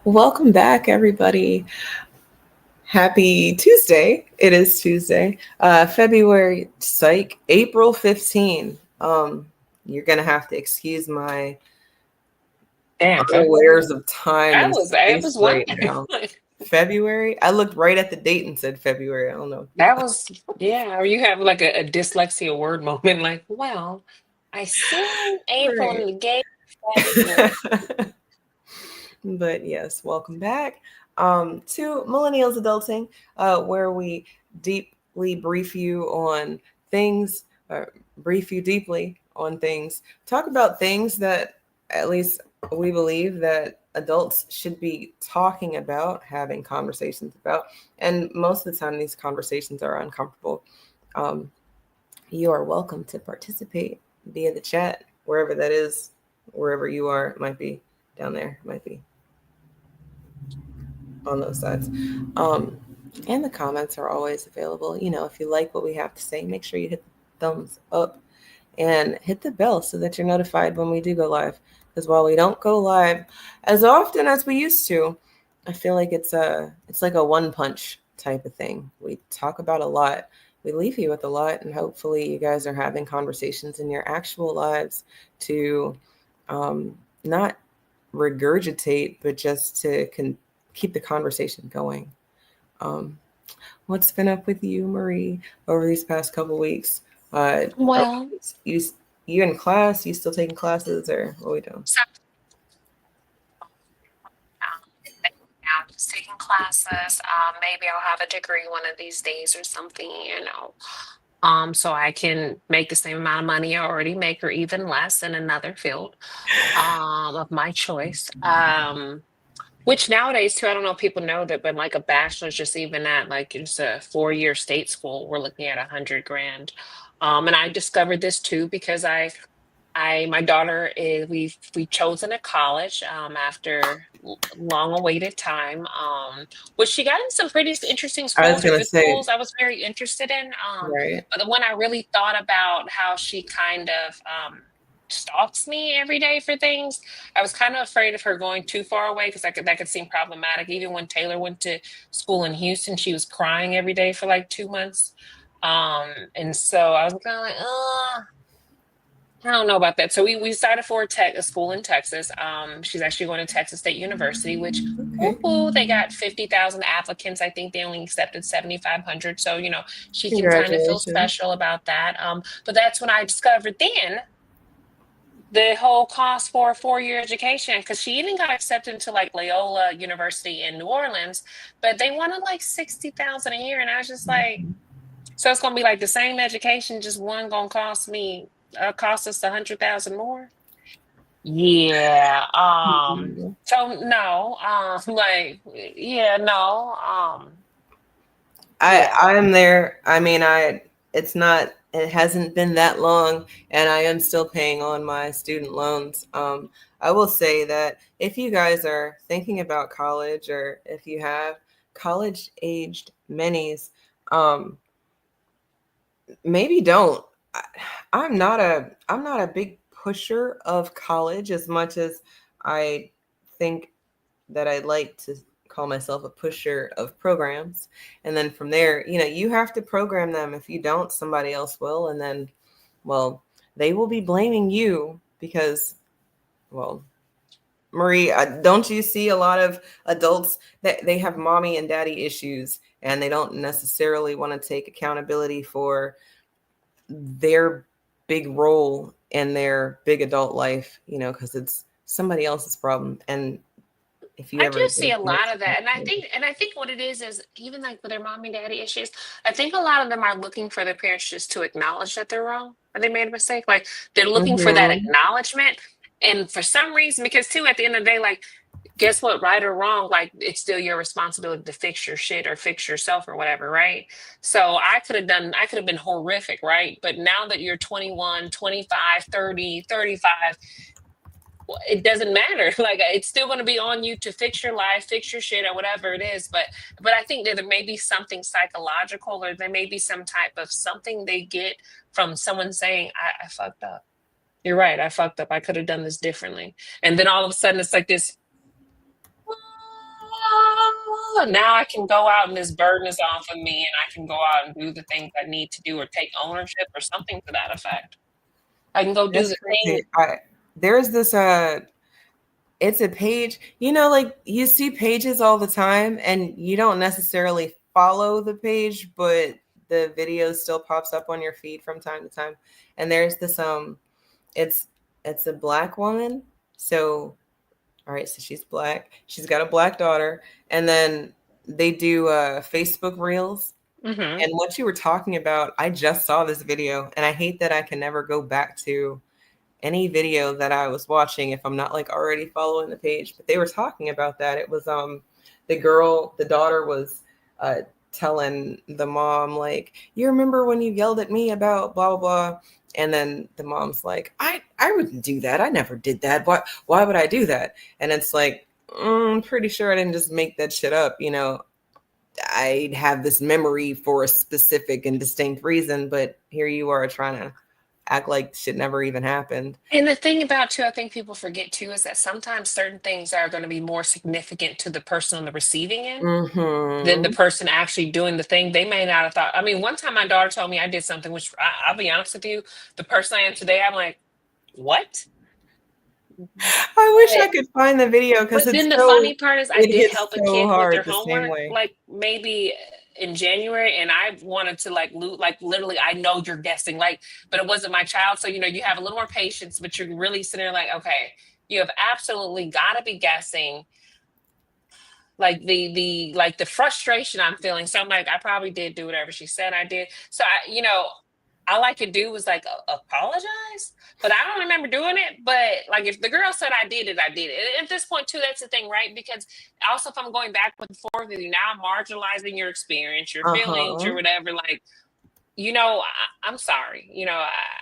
Welcome back, everybody. Happy Tuesday. It is Tuesday, February, April 15. You're going to have to excuse my Damn, unawares February. of time I and was I space was right wondering. now. February? I looked right at the date and said February. I don't know. That was yeah. Or you have like a dyslexia word moment, like, well, I seen April Right. in the gate February. But yes, welcome back to Millennials Adulting, where we deeply brief you on things, brief you deeply on things, talk about things that at least we believe that adults should be talking about, having conversations about. And most of the time, these conversations are uncomfortable. Um, you are welcome to participate via the chat, wherever that is, wherever you are. It might be down there, it might be on those sides. Um, and the comments are always available. If you like what we have to say, make sure you hit the thumbs up and hit the bell so that you're notified when we do go live. Because while we don't go live as often as we used to, I feel like it's like a one punch type of thing. We talk about a lot. We leave you with a lot, and hopefully you guys are having conversations in your actual lives to not regurgitate, but just to keep the conversation going. Um, what's been up with you, Marie, over these past couple weeks? Are Well, you in class? You still taking classes, or what are we doing? so now just taking classes. Maybe I'll have a degree one of these days or something. So I can make the same amount of money I already make or even less in another field of my choice. Which nowadays too, I don't know if people know that, but like a bachelor's, just even at like just a 4-year state school, we're looking at 100 grand. And I discovered this too because my daughter is we chosen a college after long awaited time, which she got in some pretty interesting I was schools or gonna good say, schools I was very interested in. right? But the one I really thought about how she kind of stalks me every day for things. I was kind of afraid of her going too far away because that could seem problematic. Even when Taylor went to school in Houston, she was crying every day for like 2 months. And so I was kind of like, I don't know about that. So we decided for a school in Texas. She's actually going to Texas State University, which Okay, they got 50,000 applicants. I think they only accepted 7,500. So, she can kind of feel congratulations. special about that. But that's when I discovered then the whole cost for a 4-year education because she even got accepted into like Loyola University in New Orleans, but they wanted like 60,000 a year. And I was just like, so it's gonna be like the same education, just one gonna cost us 100,000 more. Yeah. So no. Like, yeah, no. I Yeah. I am there. I mean, it hasn't been that long, and I am still paying on my student loans. I will say that if you guys are thinking about college, or if you have college aged minis, um, maybe don't. I, I'm not a big pusher of college as much as I think that I'd like to call myself a pusher of programs. And then from there, you have to program them. If you don't, somebody else will. And then, well, they will be blaming you because, well, Marie, don't you see a lot of adults that they have mommy and daddy issues and they don't necessarily want to take accountability for their big role in their big adult life, because it's somebody else's problem. And if you I do ever get see a a lot chance, of that. And I think what it is even like with their mom and daddy issues, I think a lot of them are looking for their parents just to acknowledge that they're wrong or they made a mistake. Like they're looking for that mm-hmm. acknowledgement. And for some reason, because too, at the end of the day, like, guess what, right or wrong, like it's still your responsibility to fix your shit or fix yourself or whatever, right? So I could have been horrific, right? But now that you're 21, 25, 30, 35, it doesn't matter. Like it's still going to be on you to fix your life, fix your shit, or whatever it is. But I think that there may be something psychological, or there may be some type of something they get from someone saying, I fucked up. You're right. I fucked up. I could have done this differently. And then all of a sudden, it's like this. What? oh, now I can go out and this burden is off of me and I can go out and do the things I need to do or take ownership or something to that effect. I can go do That's the thing. crazy. There's this it's a page, like you see pages all the time and you don't necessarily follow the page, but the video still pops up on your feed from time to time. And there's this it's it's a black woman. So all right, so she's black. She's got a black daughter, and then they do Facebook Reels. Hmm. And what you were talking about, I just saw this video, and I hate that I can never go back to any video that I was watching if I'm not like already following the page. But they were talking about that. It was the daughter was uh telling the mom, like, you remember when you yelled at me about blah blah blah? And then the mom's like, I wouldn't do that. I never did that. Why would I do that? And it's like, I'm pretty sure I didn't just make that shit up. I have this memory for a specific and distinct reason, but here you are trying to act like shit never even happened. And the thing about too, I think people forget too, is that sometimes certain things are going to be more significant to the person on the receiving end than the Mm-hmm. person actually doing the thing. They may not have thought. I mean, one time my daughter told me I did something, which I'll be honest with you, the person I am today, I'm like, what? I wish I could find the video because But then the funny part is I it did hits help a so kid with their hard the same homework, way. like maybe in January, and I wanted to like loot, like literally, I know you're guessing, like, but it wasn't my child. So, you have a little more patience, but you're really sitting there like, okay, you have absolutely got to be guessing. Like the frustration I'm feeling. So I'm like, I probably did do whatever she said I did. So all I could do was like apologize, but I don't remember doing it. But like, if the girl said I did it, I did it. And at this point, too, that's the thing, right? Because also, if I'm going back and forth with you, now I'm marginalizing your experience, your feelings, your Uh-huh. whatever. Like, I'm sorry.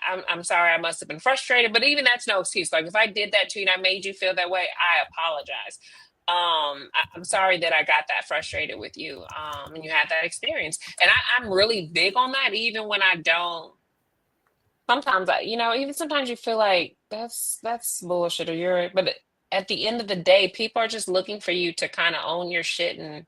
I'm sorry. I must have been frustrated, but even that's no excuse. Like, if I did that to you and I made you feel that way, I apologize. I'm sorry that I got that frustrated with you. And you had that experience. And I'm really big on that, even when I don't. Sometimes even sometimes you feel like that's bullshit or but at the end of the day, people are just looking for you to kind of own your shit, and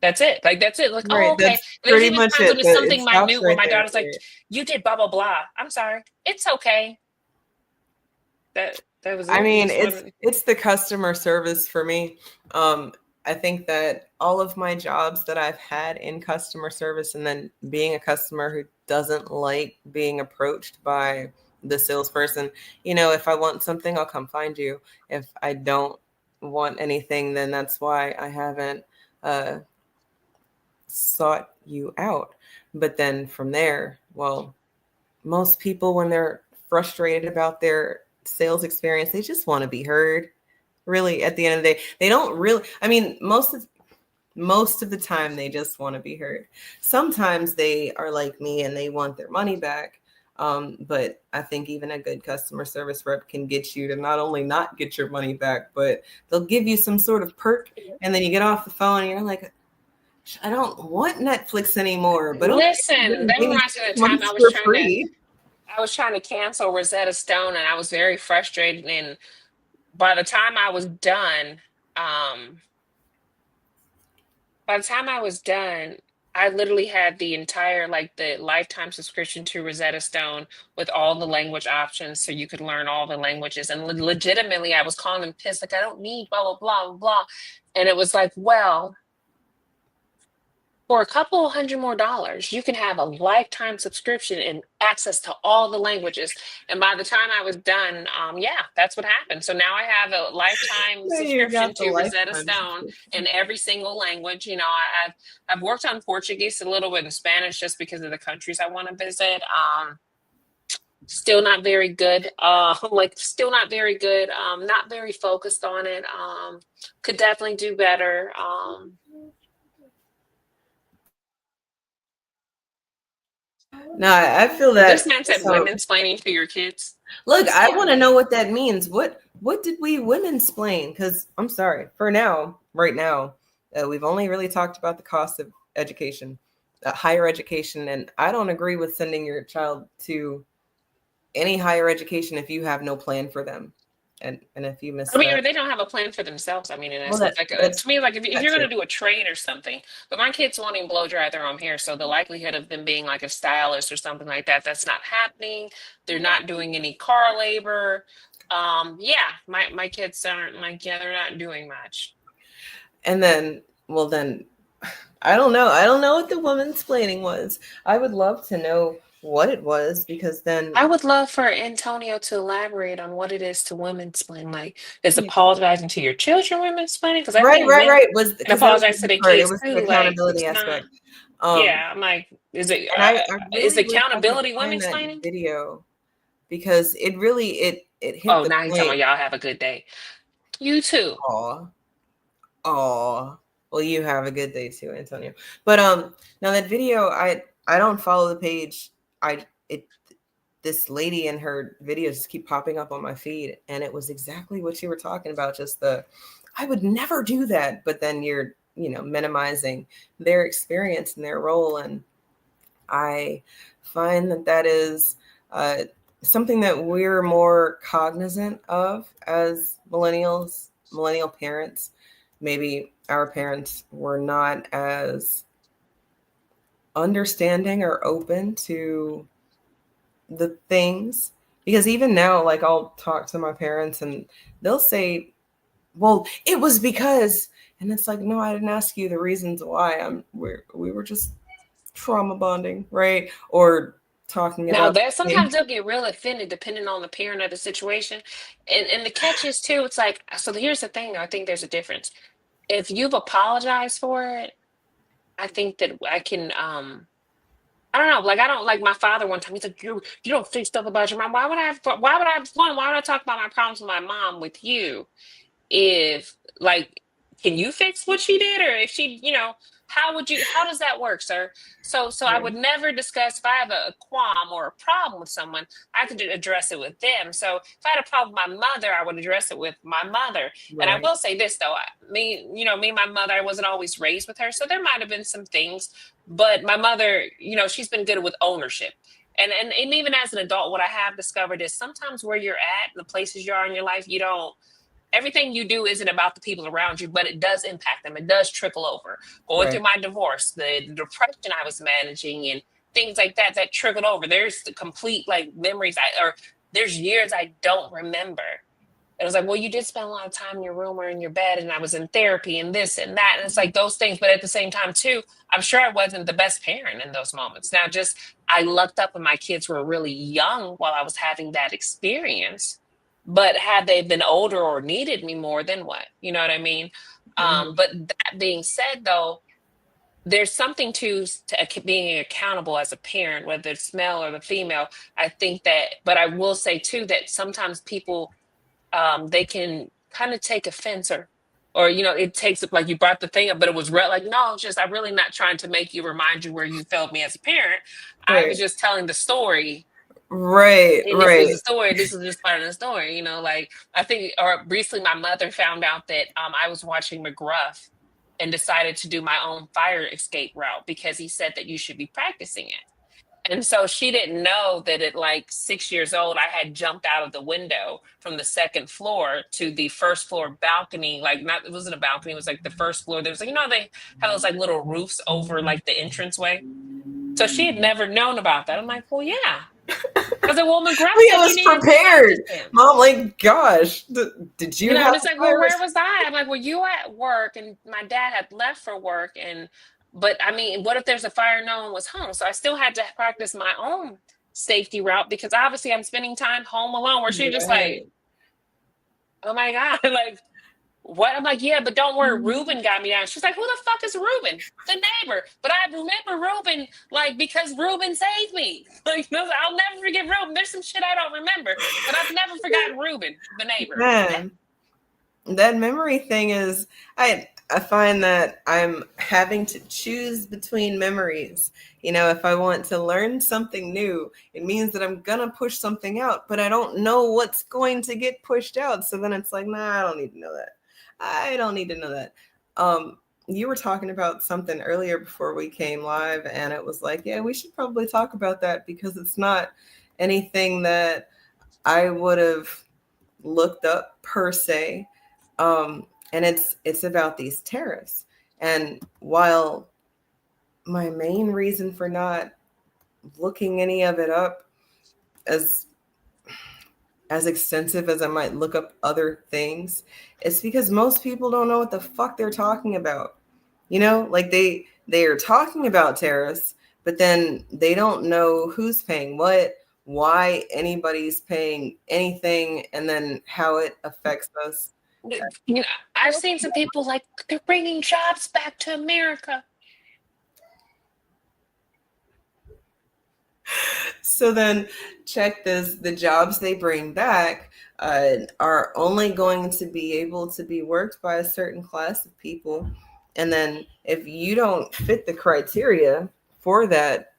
that's it. Like, that's it. Like, oh, Right. okay. That's There's pretty even much times when it. it's It something stops minute where right my there. daughter's like, you did blah blah blah. I'm sorry. It's okay. That was I it. mean, Just it's what it's the customer service for me. I think that all of my jobs that I've had in customer service, and then being a customer who doesn't like being approached by the salesperson, if I want something, I'll come find you. If I don't want anything, then that's why I haven't uh, sought you out. But then from there, well, most people, when they're frustrated about their sales experience, they just want to be heard. Really, at the end of the day, they don't really. I mean, most of the time, they just want to be heard. Sometimes they are like me and they want their money back. But I think even a good customer service rep can get you to not only not get your money back, but they'll give you some sort of perk, and then you get off the phone and you're like, I don't want Netflix anymore, but okay, listen, then that give me reminds me of the six time months for free. I was trying to cancel Rosetta Stone, and I was very frustrated. And by the time I was done, um, by the time I was done, I literally had the entire, like, the lifetime subscription to Rosetta Stone with all the language options, so you could learn all the languages. And legitimately, I was calling them pissed, like, I don't need blah blah blah blah blah. And it was like, well, for a couple hundred more dollars, you can have a lifetime subscription and access to all the languages. And by the time I was done, yeah, that's what happened. So now I have a lifetime Now you subscription got the to Rosetta lifetime Stone in subscription. every single language. I've worked on Portuguese, a little bit in Spanish, just because of the countries I want to visit. Still not very good. Like, still not very good. Not very focused on it. Could definitely do better. No, I feel This that. man said So, women explaining to your kids. look, I want to Scary. know what that means. What did we women explain? Because I'm sorry, for now, right now, we've only really talked about the cost of education, higher education, and I don't agree with sending your child to any higher education if you have no plan for them. And if you miss I mean, that, or they don't have a plan for themselves. I mean, in well, essence, like that's to me, like if that you're too. gonna do a trade or something, but my kids won't even blow dry their own hair, so the likelihood of them being like a stylist or something like that, that's not happening. They're not doing any car labor. Yeah, my kids aren't like, yeah, they're not doing much. And then, well, then I don't know. I don't know what the woman's planning was. I would love to know what it was because then, I would love for Antonio to elaborate on what it is to women's planning. Like, is yeah, apologizing to your children women's planning? Because I right, think right, men right. Was can because that was apologize the to big their part. It kids was the too. Like, accountability it's not. aspect. Um, Yeah, I'm like, and I is really wish I could accountability find women's that planning? video because it really it hit Oh, the now he's talking point. about y'all have a good day. You too. Aw, aw. Well, you have a good day too, Antonio. But now that video, I don't follow the page. I it This lady and her videos just keep popping up on my feed, and it was exactly what you were talking about. Just I would never do that, but then you're minimizing their experience and their role, and I find that that is uh, something that we're more cognizant of as millennial parents. Maybe our parents were not as understanding or open to the things, because even now, like, I'll talk to my parents and they'll say, well, it was because, and it's like, no, I didn't ask you the reasons why. We were just trauma bonding, right? Or talking Now about there things. sometimes they'll get real offended depending on the parent or the situation. And the catch is too, it's like, so here's the thing though, I think there's a difference. If you've apologized for it, I think that I can I don't know, like I don't like my father one time, he's like, you don't think stuff about your mom. Why would I have fun? Why would I talk about my problems with my mom with you? If like can you fix what she did, or if she, how does that work, sir? So I would Right. never discuss if I have a qualm or a problem with someone, I have to address it with them. So if I had a problem with my mother, I would address it with my mother. And I Right. will say this though, me and my mother, I wasn't always raised with her, so there might have been some things, but my mother, she's been good with ownership. And even as an adult, what I have discovered is sometimes where you're at, the places you are in your life, you don't everything you do isn't about the people around you, but it does impact them. It does trickle over. Going through Right. my divorce, the depression I was managing, and things like that, that trickled over. There's the complete like memories or there's years I don't remember. It was like, well, you did spend a lot of time in your room or in your bed, and I was in therapy and this and that. And it's like those things. But at the same time, too, I'm sure I wasn't the best parent in those moments. Now, just I lucked up and my kids were really young while I was having that experience. But had they been older or needed me more, then what? You know what I mean? Mhm. But that being said, though, there's something to being accountable as a parent, whether it's male or the female. I think that, but I will say too that sometimes people they can kind of take offense or it takes like you brought the thing up, but it was like no, it's just I'm really not trying to make you remind you where you failed me as a parent. I was Right. just telling the story, Right. and this is Right. the story. This is just part of the story. Like I think, or recently, my mother found out that I was watching McGruff and decided to do my own fire escape route because he said that you should be practicing it. And so she didn't know that at like 6 years old, I had jumped out of the window from the second floor to the first floor balcony. Like, not, it wasn't a balcony, it was like the first floor. There was like, they have those like little roofs over like the entranceway. So she had never known about that. I'm like, well, yeah. I was like, well, McGrath Leah said you was needed to prepared. practice it. Mom, like, gosh, did you And have it's a like, well, virus? where was I? I'm like, well, you were at work, and my dad had left for work, but I mean, what if there's a fire? No one was home, so I still had to practice my own safety route because obviously I'm spending time home alone. Where she's just like, Right. oh my god, like what? I'm like, yeah, but don't worry, Ruben got me down. She's like, who the fuck is Ruben? The neighbor. But I remember Ruben, like because Ruben saved me. Like no, I'll never forget Ruben. There's some shit I don't remember, but I've never forgotten Ruben, the neighbor. Man, that memory thing is, I find that I'm having to choose between memories. If I want to learn something new, it means that I'm gonna push something out, but I don't know what's going to get pushed out. So then it's like, nah, I don't need to know that. I don't need to know that. You were talking about something earlier before we came live, and it was like, yeah, we should probably talk about that because it's not anything that I would have looked up per se, and it's about these tariffs. And while my main reason for not looking any of it up as extensive as I might look up other things, it's because most people don't know what the fuck they're talking about. You know, like they are talking about tariffs, but then they don't know who's paying what, why anybody's paying anything, and then how it affects us. You know, I've seen some people like they're bringing jobs back to America. So then check this, the jobs they bring back are only going to be able to be worked by a certain class of people. And then if you don't fit the criteria for that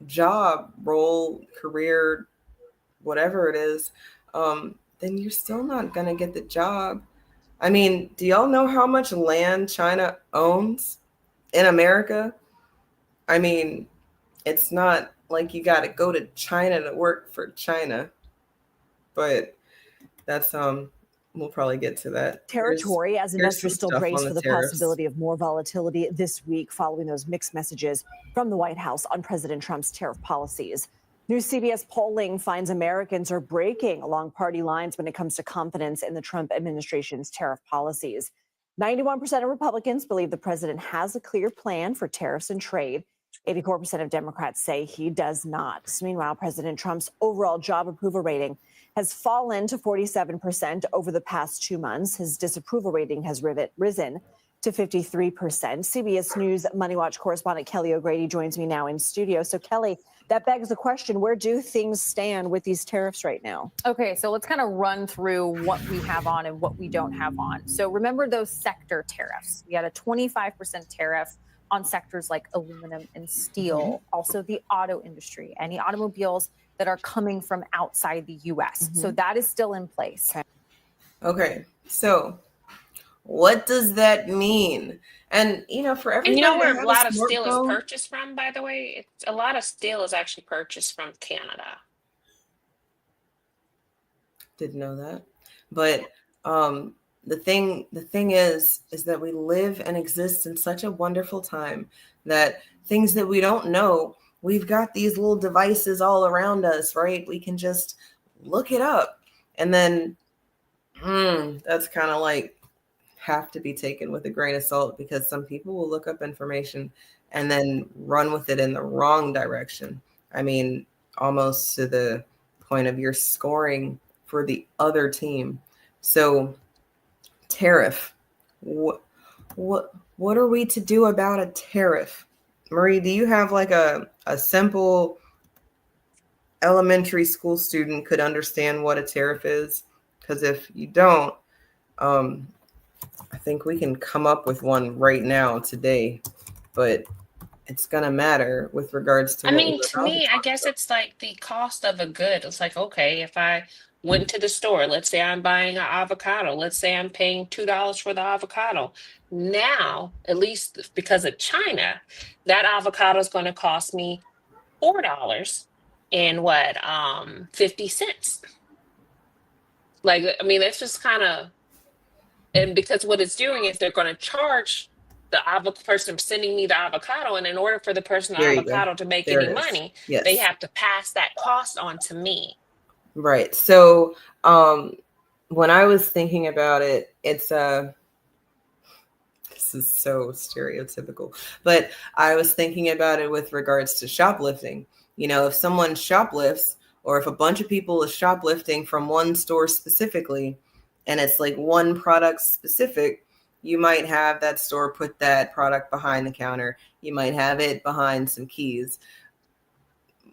job, role, career, whatever it is, then you're still not going to get the job. I mean, do y'all know how much land China owns in America? I mean, it's not like you got to go to China to work for China, but that's we'll probably get to that territory as investors still brace for the possibility of more volatility this week following those mixed messages from the White House on President Trump's tariff policies. New CBS polling finds Americans are breaking along party lines when it comes to confidence in the Trump administration's tariff policies. 91% of Republicans believe the president has a clear plan for tariffs and trade. 84% of Democrats say he does not. Meanwhile, President Trump's overall job approval rating has fallen to 47% over the past 2 months. His disapproval rating has risen to 53%. CBS News Money Watch correspondent Kelly O'Grady joins me now in studio. So, Kelly, that begs the question, where do things stand with these tariffs right now? Okay, so let's kind of run through what we have on and what we don't have on. So remember those sector tariffs. We had a 25% tariff on sectors like aluminum and steel, also the auto industry, any automobiles that are coming from outside the U.S. So that is still in place. Okay, so what does that mean? And for everybody, and you know where a lot of steel is purchased from, by the way? A lot of steel is actually purchased from Canada. Didn't know that. But the thing is that we live and exist in such a wonderful time that things that we don't know, we've got these little devices all around us, right? We can just look it up. And then that's kind of like have to be taken with a grain of salt, because some people will look up information and then run with it in the wrong direction. I mean, almost to the point of you're scoring for the other team. So tariff, what are we to do about a tariff? Marie, do you have like a simple elementary school student could understand what a tariff is? Because if you don't, I think we can come up with one right now today, but it's going to matter with regards to I mean, to me, I guess it's like the cost of a good. It's like, okay, if I went to the store, let's say I'm buying an avocado, let's say I'm paying $2 for the avocado. Now, at least because of China, that avocado is going to cost me $4 and 50 cents. Like, I mean, that's just kind of, and because what it's doing is they're going to charge the person sending me the avocado, and in order for the person the avocado to make any money, they have to pass that cost on to me. Right. So when I was thinking about it, it's this is so stereotypical, but I was thinking about it with regards to shoplifting. If someone shoplifts, or if a bunch of people is shoplifting from one store specifically, and it's like one product specific, you might have that store put that product behind the counter. You might have it behind some keys.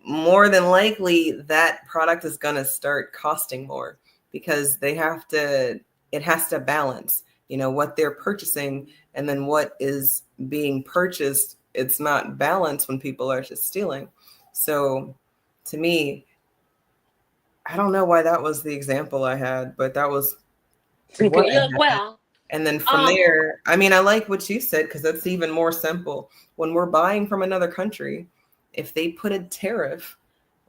More than likely, that product is going to start costing more, because it has to balance, what they're purchasing and then what is being purchased. It's not balanced when people are just stealing. So to me, I don't know why that was the example I had, but that was well. And then from there, I mean, I like what you said, because that's even more simple. When we're buying from another country, if they put a tariff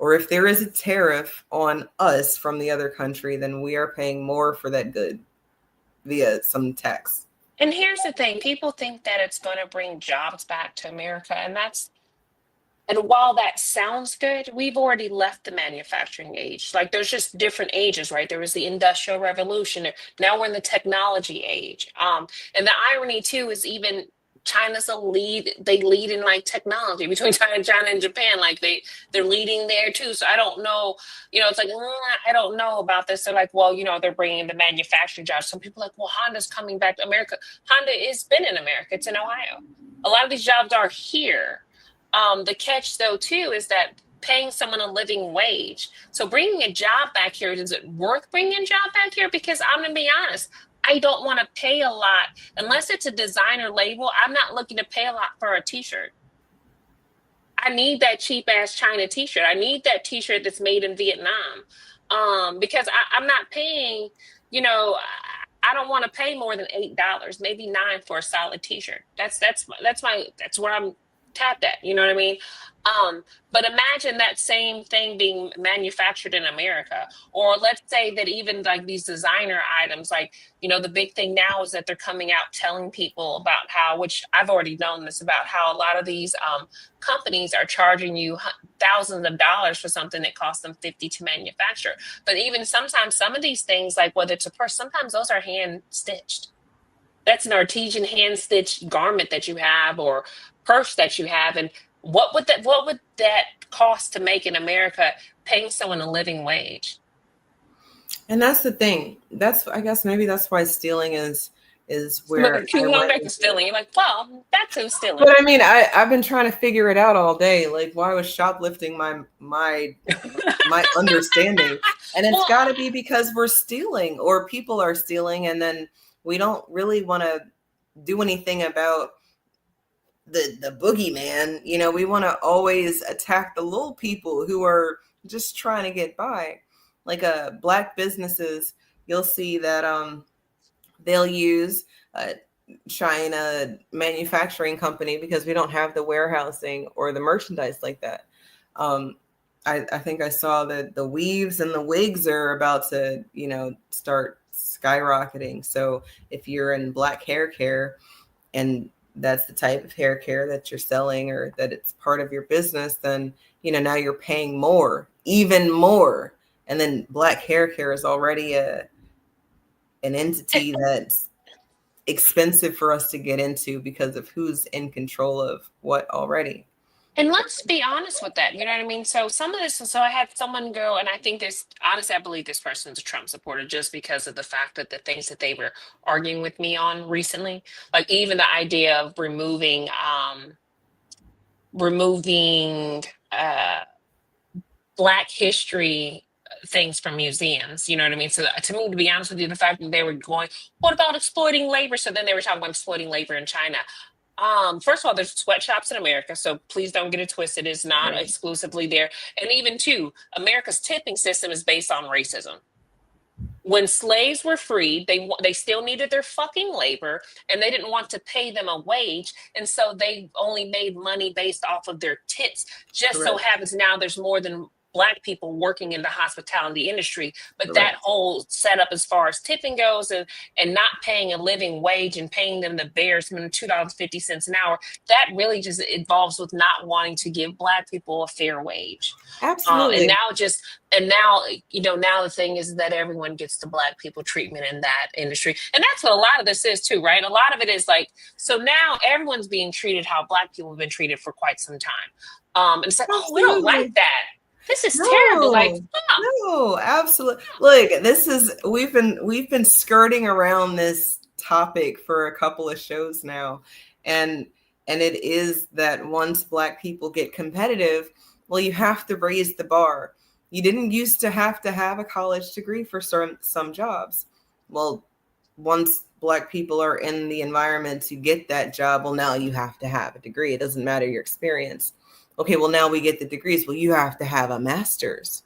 or if there is a tariff on us from the other country, then we are paying more for that good via some tax. And here's the thing, people think that it's going to bring jobs back to America, and while that sounds good, we've already left the manufacturing age. Like there's just different ages, right? There was the Industrial Revolution. Now we're in the technology age. And the irony too is even China's a lead. They lead in like technology between China and Japan. Like they're leading there too. So I don't know. It's like I don't know about this. They're like, well, they're bringing the manufacturing jobs. Some people are like, well, Honda's coming back to America. Honda has been in America. It's in Ohio. A lot of these jobs are here. The catch, though, too, is that paying someone a living wage. So bringing a job back here, is it worth bringing a job back here? Because I'm going to be honest, I don't want to pay a lot. Unless it's a designer label, I'm not looking to pay a lot for a T-shirt. I need that cheap-ass China T-shirt. I need that T-shirt that's made in Vietnam. Because I'm not paying, I don't want to pay more than $8, maybe $9 for a solid T-shirt. That's where I'm tapped at, you know what I mean? But imagine that same thing being manufactured in America. Or let's say that even like these designer items, like, the big thing now is that they're coming out telling people about how, which I've already known this, about how a lot of these companies are charging you thousands of dollars for something that costs them $50 to manufacture. But even sometimes some of these things, like whether it's a purse, sometimes those are hand stitched. That's an artesian hand stitched garment that you have or purse that you have. And what would that cost to make in America, paying someone a living wage? And that's the thing. I guess maybe that's why stealing is where you go back to stealing. You're like, well, that's who's stealing. But I mean, I've been trying to figure it out all day. Like, why was shoplifting my understanding? And it's got to be because we're stealing or people are stealing, and then we don't really want to do anything about the boogeyman. We want to always attack the little people who are just trying to get by. Like Black businesses, you'll see that they'll use a China manufacturing company because we don't have the warehousing or the merchandise like that. I think I saw that the weaves and the wigs are about to, start skyrocketing. So if you're in Black hair care and that's the type of hair care that you're selling or that it's part of your business, then, now you're paying more, even more. And then Black hair care is already an entity that's expensive for us to get into because of who's in control of what already. And let's be honest with that. You know what I mean? So some of this, so I had someone go, and I think honestly, I believe this person's a Trump supporter just because of the fact that the things that they were arguing with me on recently, like even the idea of removing Black history things from museums, you know what I mean? So to me, to be honest with you, the fact that they were going, what about exploiting labor? So then they were talking about exploiting labor in China. First of all, there's sweatshops in America, so please don't get it twisted. It's not exclusively there. And even too, America's tipping system is based on racism. When slaves were freed, they still needed their fucking labor, and they didn't want to pay them a wage, and so they only made money based off of their tips. Just so happens now there's more than Black people working in the hospitality industry, but that whole setup as far as tipping goes and not paying a living wage and paying them the bare minimum $2.50 an hour, that really just involves with not wanting to give Black people a fair wage. Absolutely. And now the thing is that everyone gets the Black people treatment in that industry. And that's what a lot of this is too, right? A lot of it is like, so now everyone's being treated how Black people have been treated for quite some time. And it's like, we don't like that. This is terrible. Like, no, absolutely. Look, we've been skirting around this topic for a couple of shows now. And it is that once Black people get competitive, well, you have to raise the bar. You didn't used to have a college degree for some jobs. Well, once Black people are in the environment to get that job, well, now you have to have a degree. It doesn't matter your experience. Okay, well, now we get the degrees. Well, you have to have a master's.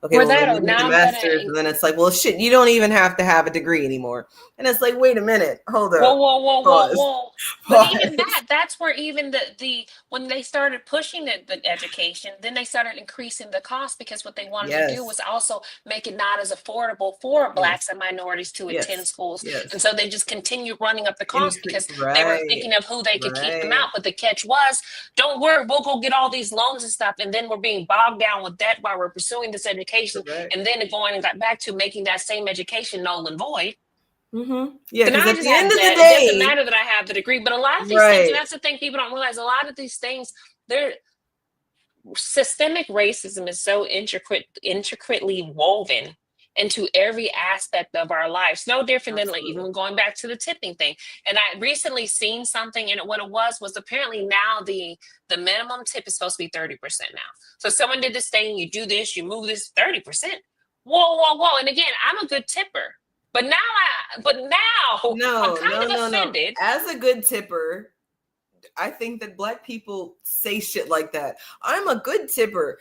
okay, Or well, that, then or you get now the I'm master's, gonna. and then it's like, well, shit, you don't even have to have a degree anymore. And it's like, wait a minute, hold Whoa, up, whoa, whoa, whoa, pause, whoa. But even pause. that's where even the when they started pushing the education, then they started increasing the cost because what they wanted to do was Yes, also make it not as affordable for yes, blacks and minorities to attend yes, schools. And yes. so they just continued running up the cost because they were Right, thinking of who they could keep them right, out. But the catch was, don't worry, we'll go get all these loans and stuff. And then we're being bogged down with debt while we're pursuing this education. correct. And then going and got back to making that same education null and void. Yeah, So now because I at just the end have of the that. It doesn't day, matter that I have the degree, but a lot of these things, and right, that's the thing people don't realize, a lot of these things, they're systemic racism is so intricately woven into every aspect of our lives. No different than like absolutely. even going back to the tipping thing. And I recently seen something, and what it was apparently now the minimum tip is supposed to be 30% now. So someone did this thing, you do this, you move this 30%. Whoa, whoa, whoa. And again, I'm a good tipper. But now I'm No, kind no, of no, no. offended. As a good tipper, I think that Black people say shit like that. I'm a good tipper.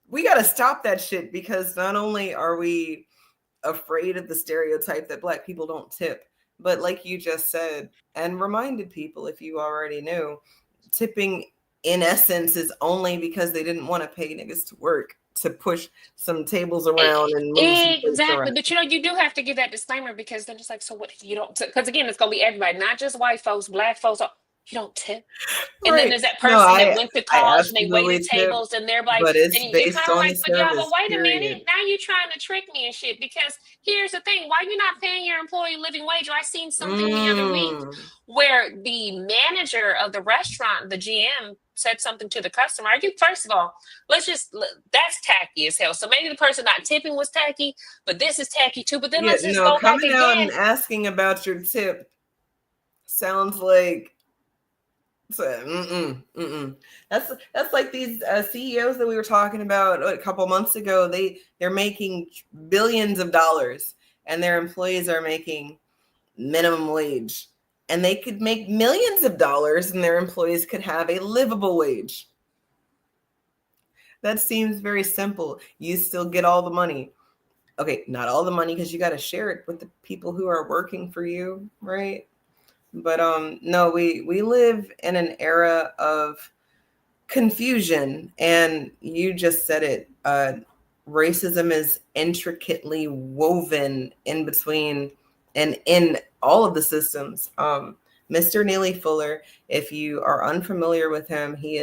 We got to stop that shit, because not only are we afraid of the stereotype that Black people don't tip, but like you just said and reminded people, if you already knew, tipping in essence is only because they didn't want to pay niggas to work to push some tables around and move some plates Exactly. around. But you do have to give that disclaimer, because then it's like, so what if you don't? Because again, it's going to be everybody, not just white folks, black folks. You don't tip. And then Right. there's that No, person that went to I college and they absolutely waited tip, tables, and they're like, but it's and you're based kind of on like, the but yeah, but service, wait a minute, period. now you're trying to trick me and shit. Because here's the thing: why you not paying your employee living wage? Or I seen something the other week where the manager of the restaurant, the GM, said something to the customer. I do, first of all, that's tacky as hell. So maybe the person not tipping was tacky, but this is tacky too. But then Yeah, let's just no, go back coming out again. and asking about your tip sounds like That's like these CEOs that we were talking about a couple months ago. They're making billions of dollars, and their employees are making minimum wage, and they could make millions of dollars, and their employees could have a livable wage. That seems very simple. You still get all the money. Okay, not all the money, because you got to share it with the people who are working for you, right? But no, we live in an era of confusion, and you just said it. Racism is intricately woven in between and in all of the systems. Mr. Neely Fuller, if you are unfamiliar with him, he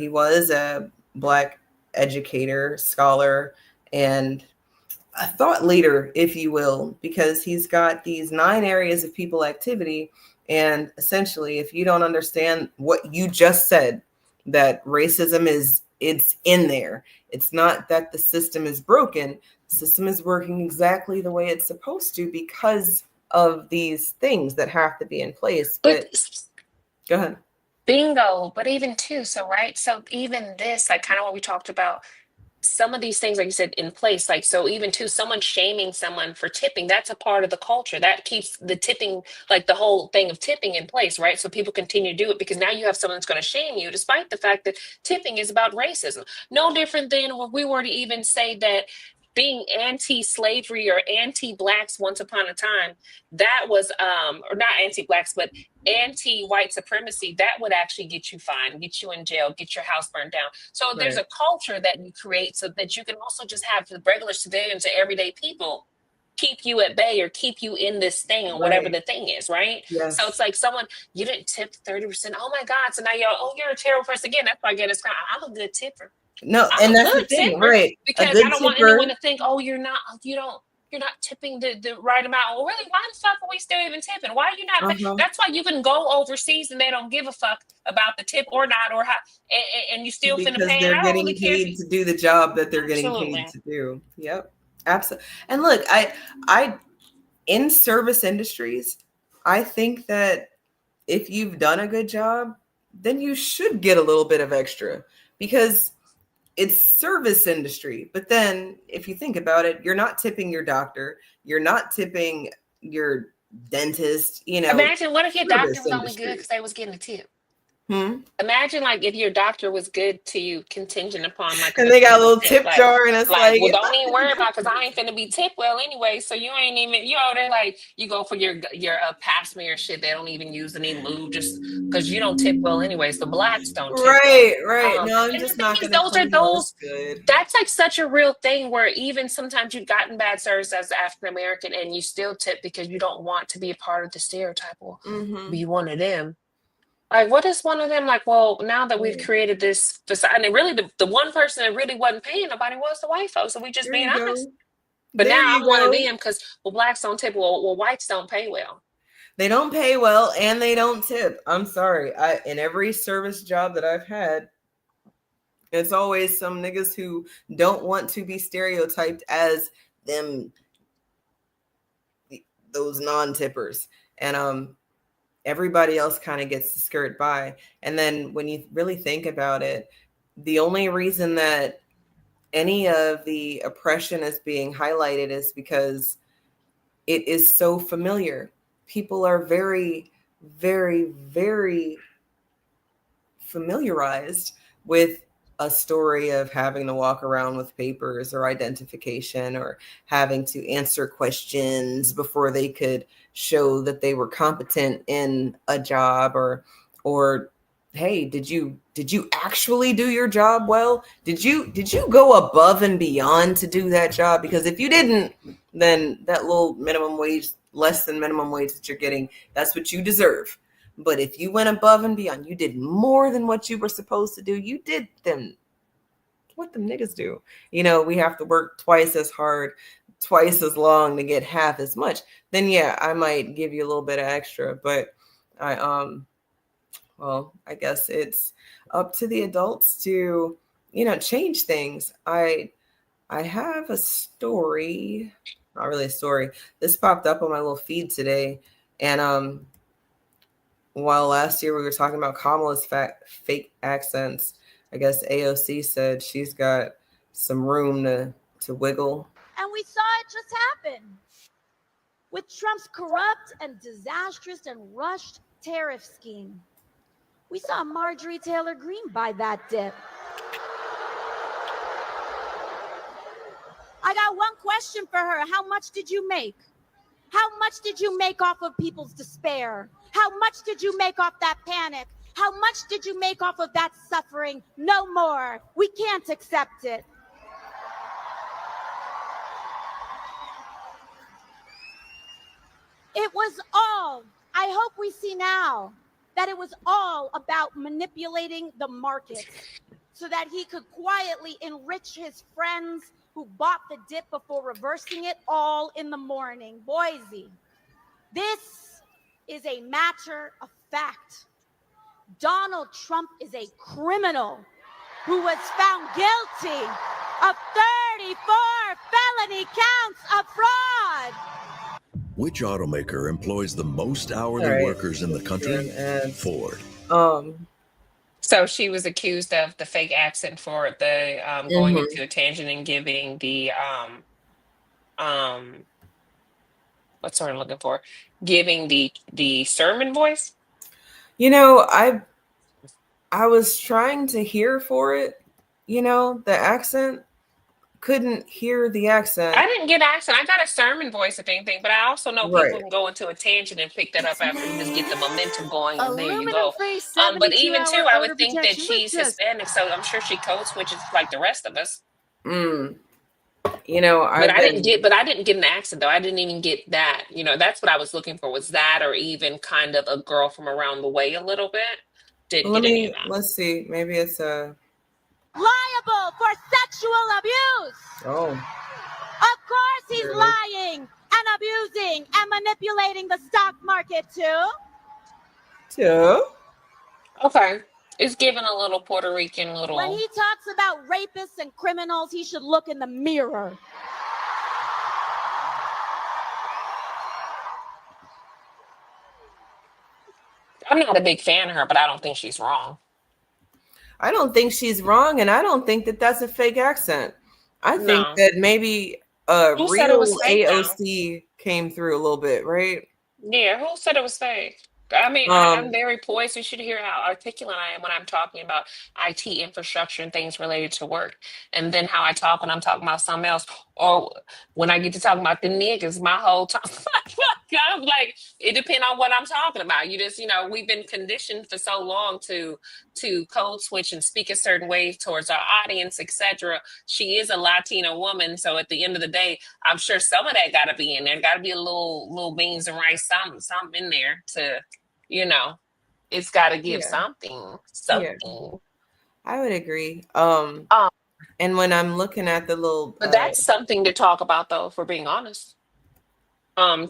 was a Black educator, scholar, and a thought leader, if you will, because he's got these 9 areas of people activity. And essentially, if you don't understand what you just said, that racism it's in there. It's not that the system is broken. The system is working exactly the way it's supposed to because of these things that have to be in place. But go ahead. Bingo. But even too, so right. So even this, like kind of what we talked about, some of these things, like you said, in place. Like, so even too, someone shaming someone for tipping, that's a part of the culture that keeps the tipping, like the whole thing of tipping, in place, right? So people continue to do it because now you have someone that's going to shame you, despite the fact that tipping is about racism. No different than if we were to even say that being anti-slavery or anti-blacks once upon a time, that was or not anti-blacks, but anti-white supremacy, that would actually get you fined, get you in jail, get your house burned down. So there's a culture that you create so that you can also just have the regular civilians or everyday people keep you at bay or keep you in this thing or whatever the thing is, right? Yes. So it's like someone, you didn't tip 30%. Oh my God. So now you're a terrible person. Again, that's why I get it. I'm a good tipper. No, I'm and a that's the good thing, tipper, right? because I don't want anyone to think, oh, you're not tipping the right amount. Well, really, why the fuck are we still even tipping? Why are you not? That's why you can go overseas and they don't give a fuck about the tip or not, or how, and you still finna pay. They're I don't getting really care paid to do the job that they're getting paid to do. Yep, absolutely. And look, I in service industries, I think that if you've done a good job, then you should get a little bit of extra, because it's service industry. But then if you think about it, you're not tipping your doctor, you're not tipping your dentist, Imagine what if your doctor was only good because they was getting a tip. Imagine like if your doctor was good to you, contingent upon like, and they got a little tip jar, and it's like, well, don't even worry about, because I ain't finna be tip well anyway. So you ain't even, they're like, you go for your pap smear shit. They don't even use any lube just because you don't tip well anyway. So blacks don't tip well. Right. No, I'm just not gonna claim those good. That's like such a real thing where even sometimes you've gotten bad service as African American and you still tip because you don't want to be a part of the stereotype or be one of them. Like, what is one of them? Like, well, now that we've created this facade, and really the one person that really wasn't paying nobody was the white folks. So we just being honest. But now I'm one of them because, well, blacks don't tip well, whites don't pay well. They don't pay well and they don't tip. I'm sorry. In every service job that I've had, it's always some niggas who don't want to be stereotyped as them, those non-tippers. And everybody else kind of gets to skirt by. And then when you really think about it, the only reason that any of the oppression is being highlighted is because it is so familiar. People are very, very, very familiarized with a story of having to walk around with papers or identification or having to answer questions before they could show that they were competent in a job, or hey, did you actually do your job well? Did you go above and beyond to do that job? Because if you didn't, then that little minimum wage, less than minimum wage that you're getting, that's what you deserve. But if you went above and beyond, you did more than what you were supposed to do, you did what them niggas do. We have to work twice as hard, twice as long to get half as much. Then yeah, I might give you a little bit of extra. But I guess it's up to the adults to, change things. I have a story, not really a story. This popped up on my little feed today. And while last year we were talking about Kamala's fake accents, I guess AOC said she's got some room to wiggle. And we saw it just happen with Trump's corrupt and disastrous and rushed tariff scheme. We saw Marjorie Taylor Greene buy that dip. I got one question for her. How much did you make? How much did you make off of people's despair? How much did you make off that panic? How much did you make off of that suffering? No more. We can't accept it. It was all, I hope we see now, that it was all about manipulating the market so that he could quietly enrich his friends who bought the dip before reversing it all in the morning. Boise, this is a matter of fact. Donald Trump is a criminal who was found guilty of 34 felony counts of fraud. Which automaker employs the most hourly workers in the country? Ford. So she was accused of the fake accent for the going into a tangent and giving the what's what I'm looking for? Giving the sermon voice. I was trying to hear for it, the accent. Couldn't hear the accent. I didn't get accent. I got a sermon voice, if anything, but I also know people can go into a tangent and pick that up after you just get the momentum going, and there you go. But even too, I would think that she's Hispanic, so I'm sure she code switches like the rest of us. I didn't get an accent though. I didn't even get that. That's what I was looking for, was that, or even kind of a girl from around the way a little bit. Didn't get any of that. Let's see. Maybe it's liable for sexual abuse. Oh. Of course he's lying and abusing and manipulating the stock market too. Okay. It's giving a little Puerto Rican little. When he talks about rapists and criminals, he should look in the mirror. I'm not a big fan of her, but I don't think she's wrong. I don't think she's wrong, and I don't think that that's a fake accent. I think that maybe Who said it real was fake AOC came through a little bit, right? Yeah, who said it was fake? I mean, I'm very poised. You should hear how articulate I am when I'm talking about IT infrastructure and things related to work. And then how I talk when I'm talking about something else. Or when I get to talking about the niggas, my whole time. I'm like, it depends on what I'm talking about. You just, we've been conditioned for so long to code switch and speak a certain way towards our audience, etc. She is a Latina woman. So at the end of the day, I'm sure some of that got to be in there. Got to be a little beans and rice, something in there to, it's got to give something. Yeah, I would agree. And when I'm looking at the little, but that's something to talk about, though, if we're being honest.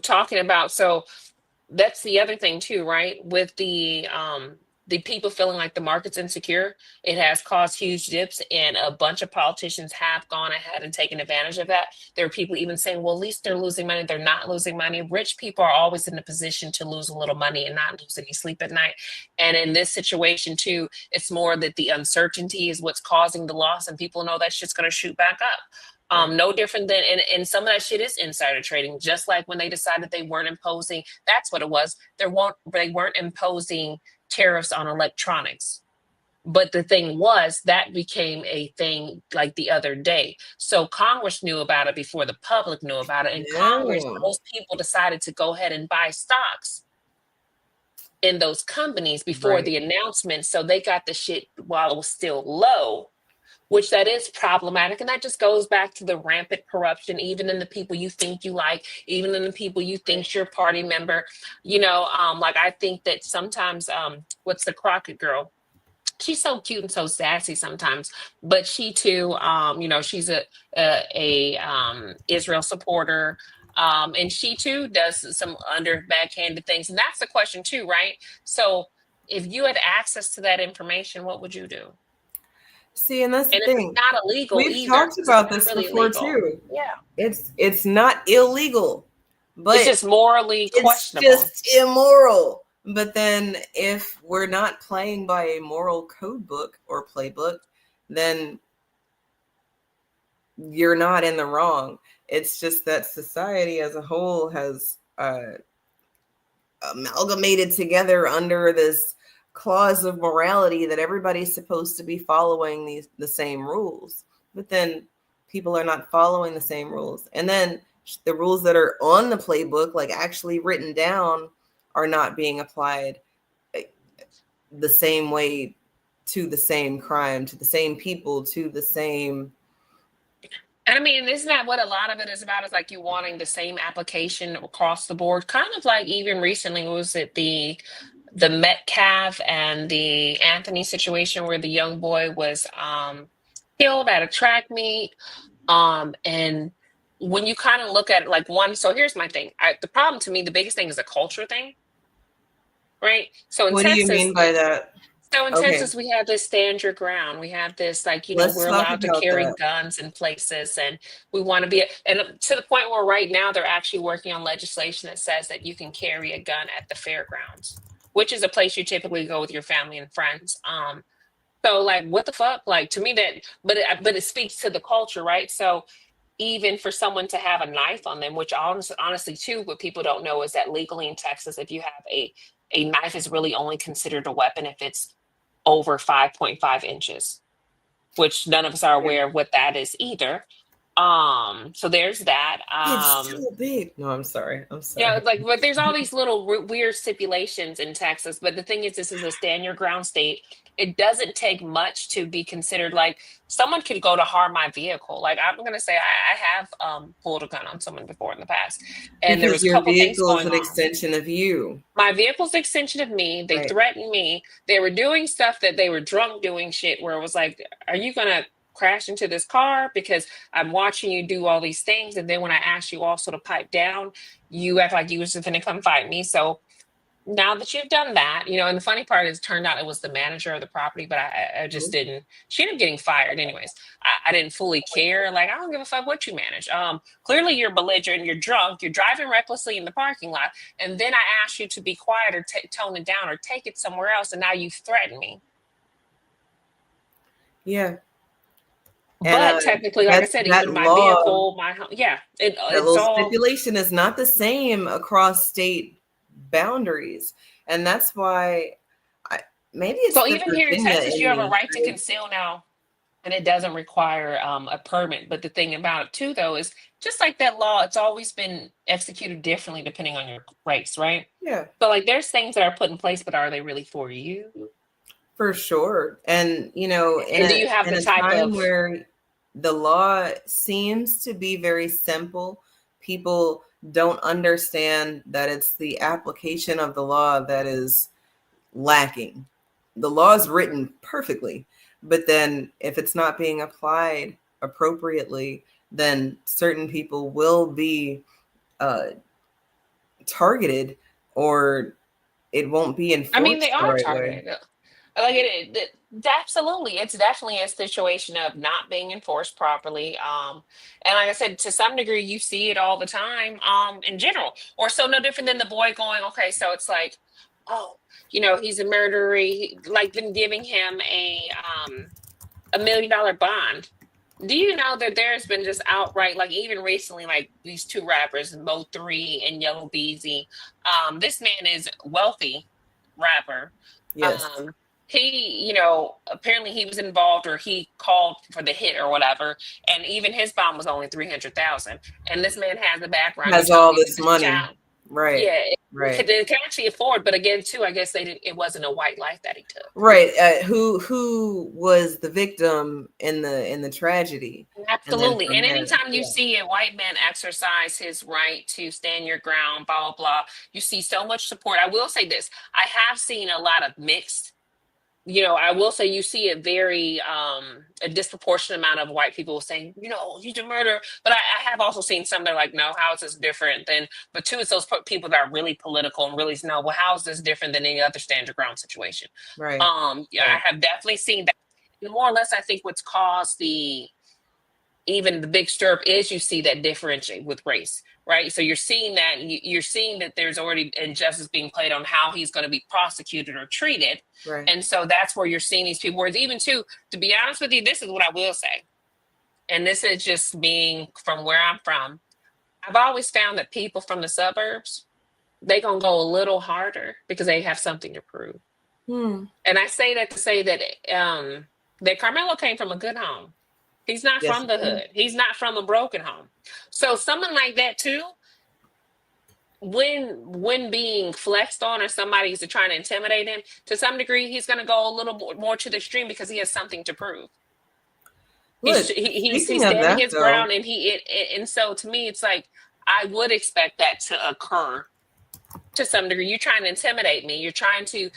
Talking about, so that's the other thing too, right? With the people feeling like the market's insecure, it has caused huge dips, and a bunch of politicians have gone ahead and taken advantage of that. There are people even saying, well, at least they're losing money. They're not losing money. Rich people are always in a position to lose a little money and not lose any sleep at night. And in this situation too, it's more that the uncertainty is what's causing the loss, and people know that shit's going to shoot back up. No different than, and some of that shit is insider trading, just like when they decided they weren't imposing, that's what it was. They weren't imposing tariffs on electronics. But the thing was, that became a thing like the other day. So Congress knew about it before the public knew about it. And Congress, most people decided to go ahead and buy stocks in those companies before the announcement. So they got the shit while it was still low, which that is problematic. And that just goes back to the rampant corruption, even in the people you think you like, even in the people you think's your party member. Like I think that sometimes, what's the Crockett girl? She's so cute and so sassy sometimes, but she too, she's a Israel supporter. And she too does some backhanded things. And that's the question too, right? So if you had access to that information, what would you do? See, and that's the thing. It's not illegal. We've talked about this before too. Yeah, it's not illegal, but it's just morally questionable. It's just immoral. But then, if we're not playing by a moral code book or playbook, then you're not in the wrong. It's just that society as a whole has amalgamated together under this clause of morality that everybody's supposed to be following the same rules, but then people are not following the same rules, and then the rules that are on the playbook, like actually written down, are not being applied the same way to the same crime, to the same people, to the same. And I mean, isn't that what a lot of it is about? Is like you wanting the same application across the board, kind of like even recently, was it the Metcalf and the Anthony situation where the young boy was killed at a track meet. And when you kind of look at it like so here's my thing. The problem to me, the biggest thing is a culture thing, right? So in what Texas, do you mean by that? So in Texas, we have this stand your ground. We have this, like, we're allowed to carry guns in places, and we want to be, and to the point where right now they're actually working on legislation that says that you can carry a gun at the fairgrounds, which is a place you typically go with your family and friends. So like, what the fuck? Like, to me that, but it speaks to the culture, right? So even for someone to have a knife on them, which honestly too, what people don't know is that legally in Texas, if you have a knife, is really only considered a weapon if it's over 5.5 inches, which none of us are aware of what that is either. So there's that. It's so big. No, I'm sorry. Yeah, but there's all these little weird stipulations in Texas. But the thing is, this is a stand your ground state. It doesn't take much to be considered, like, someone could go to harm my vehicle. Like, I'm going to say I have pulled a gun on someone before in the past. And there was a couple things going on. Your vehicle is an extension of you. My vehicle's an extension of me. They threatened me. They were doing stuff that they were drunk doing shit where it was like, are you going to crash into this car because I'm watching you do all these things? And then when I asked you also to pipe down, you act like you was just going to come fight me. So now that you've done that, and the funny part is, it turned out it was the manager of the property, but I just didn't. She ended up getting fired anyways. I didn't fully care. Like, I don't give a fuck what you manage. Clearly you're belligerent, you're drunk, you're driving recklessly in the parking lot, and then I asked you to be quiet or tone it down or take it somewhere else, and now you threaten me. Yeah. But technically, like I said, even my vehicle, my home, it's all stipulation is not the same across state boundaries. And that's why maybe it's so the even here in Virginia Texas, you have a in me, right to right? conceal now, and it doesn't require a permit. But the thing about it too, though, is just like that law, it's always been executed differently depending on your race, right? Yeah. But like, there's things that are put in place, but are they really for you? For sure. And, you know, And do you have in the a type time of where the law seems to be very simple, people don't understand that it's the application of the law that is lacking. The law is written perfectly, but then if it's not being applied appropriately, then certain people will be targeted, or it won't be I mean, enforced they the are right way. targeted. Like absolutely, it's definitely a situation of not being enforced properly. And like I said, to some degree, you see it all the time. In general, or so no different than the boy going, okay, so it's like, oh, he's a murderer. Like them giving him $1 million bond. Do you know that there's been just outright, like even recently, like these two rappers, Mo3 and Yellow Beezy. This man is wealthy rapper. Yes. He, apparently he was involved or he called for the hit or whatever, and even his bond was only 300,000. And this man has a background. You Has tell all me that this this money. child, Right. yeah, Right. they can actually afford. But again, too, I guess it wasn't a white life that he took. Right. Who was the victim in the tragedy? Absolutely. And there, anytime you see a white man exercise his right to stand your ground, blah, blah, blah, you see so much support. I will say this. I have seen a lot of mixed, I will say you see a very, a disproportionate amount of white people saying, he's a murderer. But I have also seen some that are like, no, how is this different than, but two, it's those people that are really political and really know, well, how is this different than any other stand your ground situation? Right. Yeah, Right. I have definitely seen that. And more or less, I think what's caused even the big stir up is you see that differentiate with race, right? So you're seeing that there's already injustice being played on how he's going to be prosecuted or treated. Right. And so that's where you're seeing these people. Whereas even too, to be honest with you, this is what I will say. And this is just being from where I'm from. I've always found that people from the suburbs, they going to go a little harder because they have something to prove. And I say that to say that Carmelo came from a good home. He's not from the hood. He's not from a broken home. So someone like that too, when being flexed on or somebody's trying to intimidate him, to some degree, he's going to go a little more to the extreme because he has something to prove. Look, he's standing his ground, and so to me, it's like I would expect that to occur to some degree. You're trying to intimidate me. You're trying to.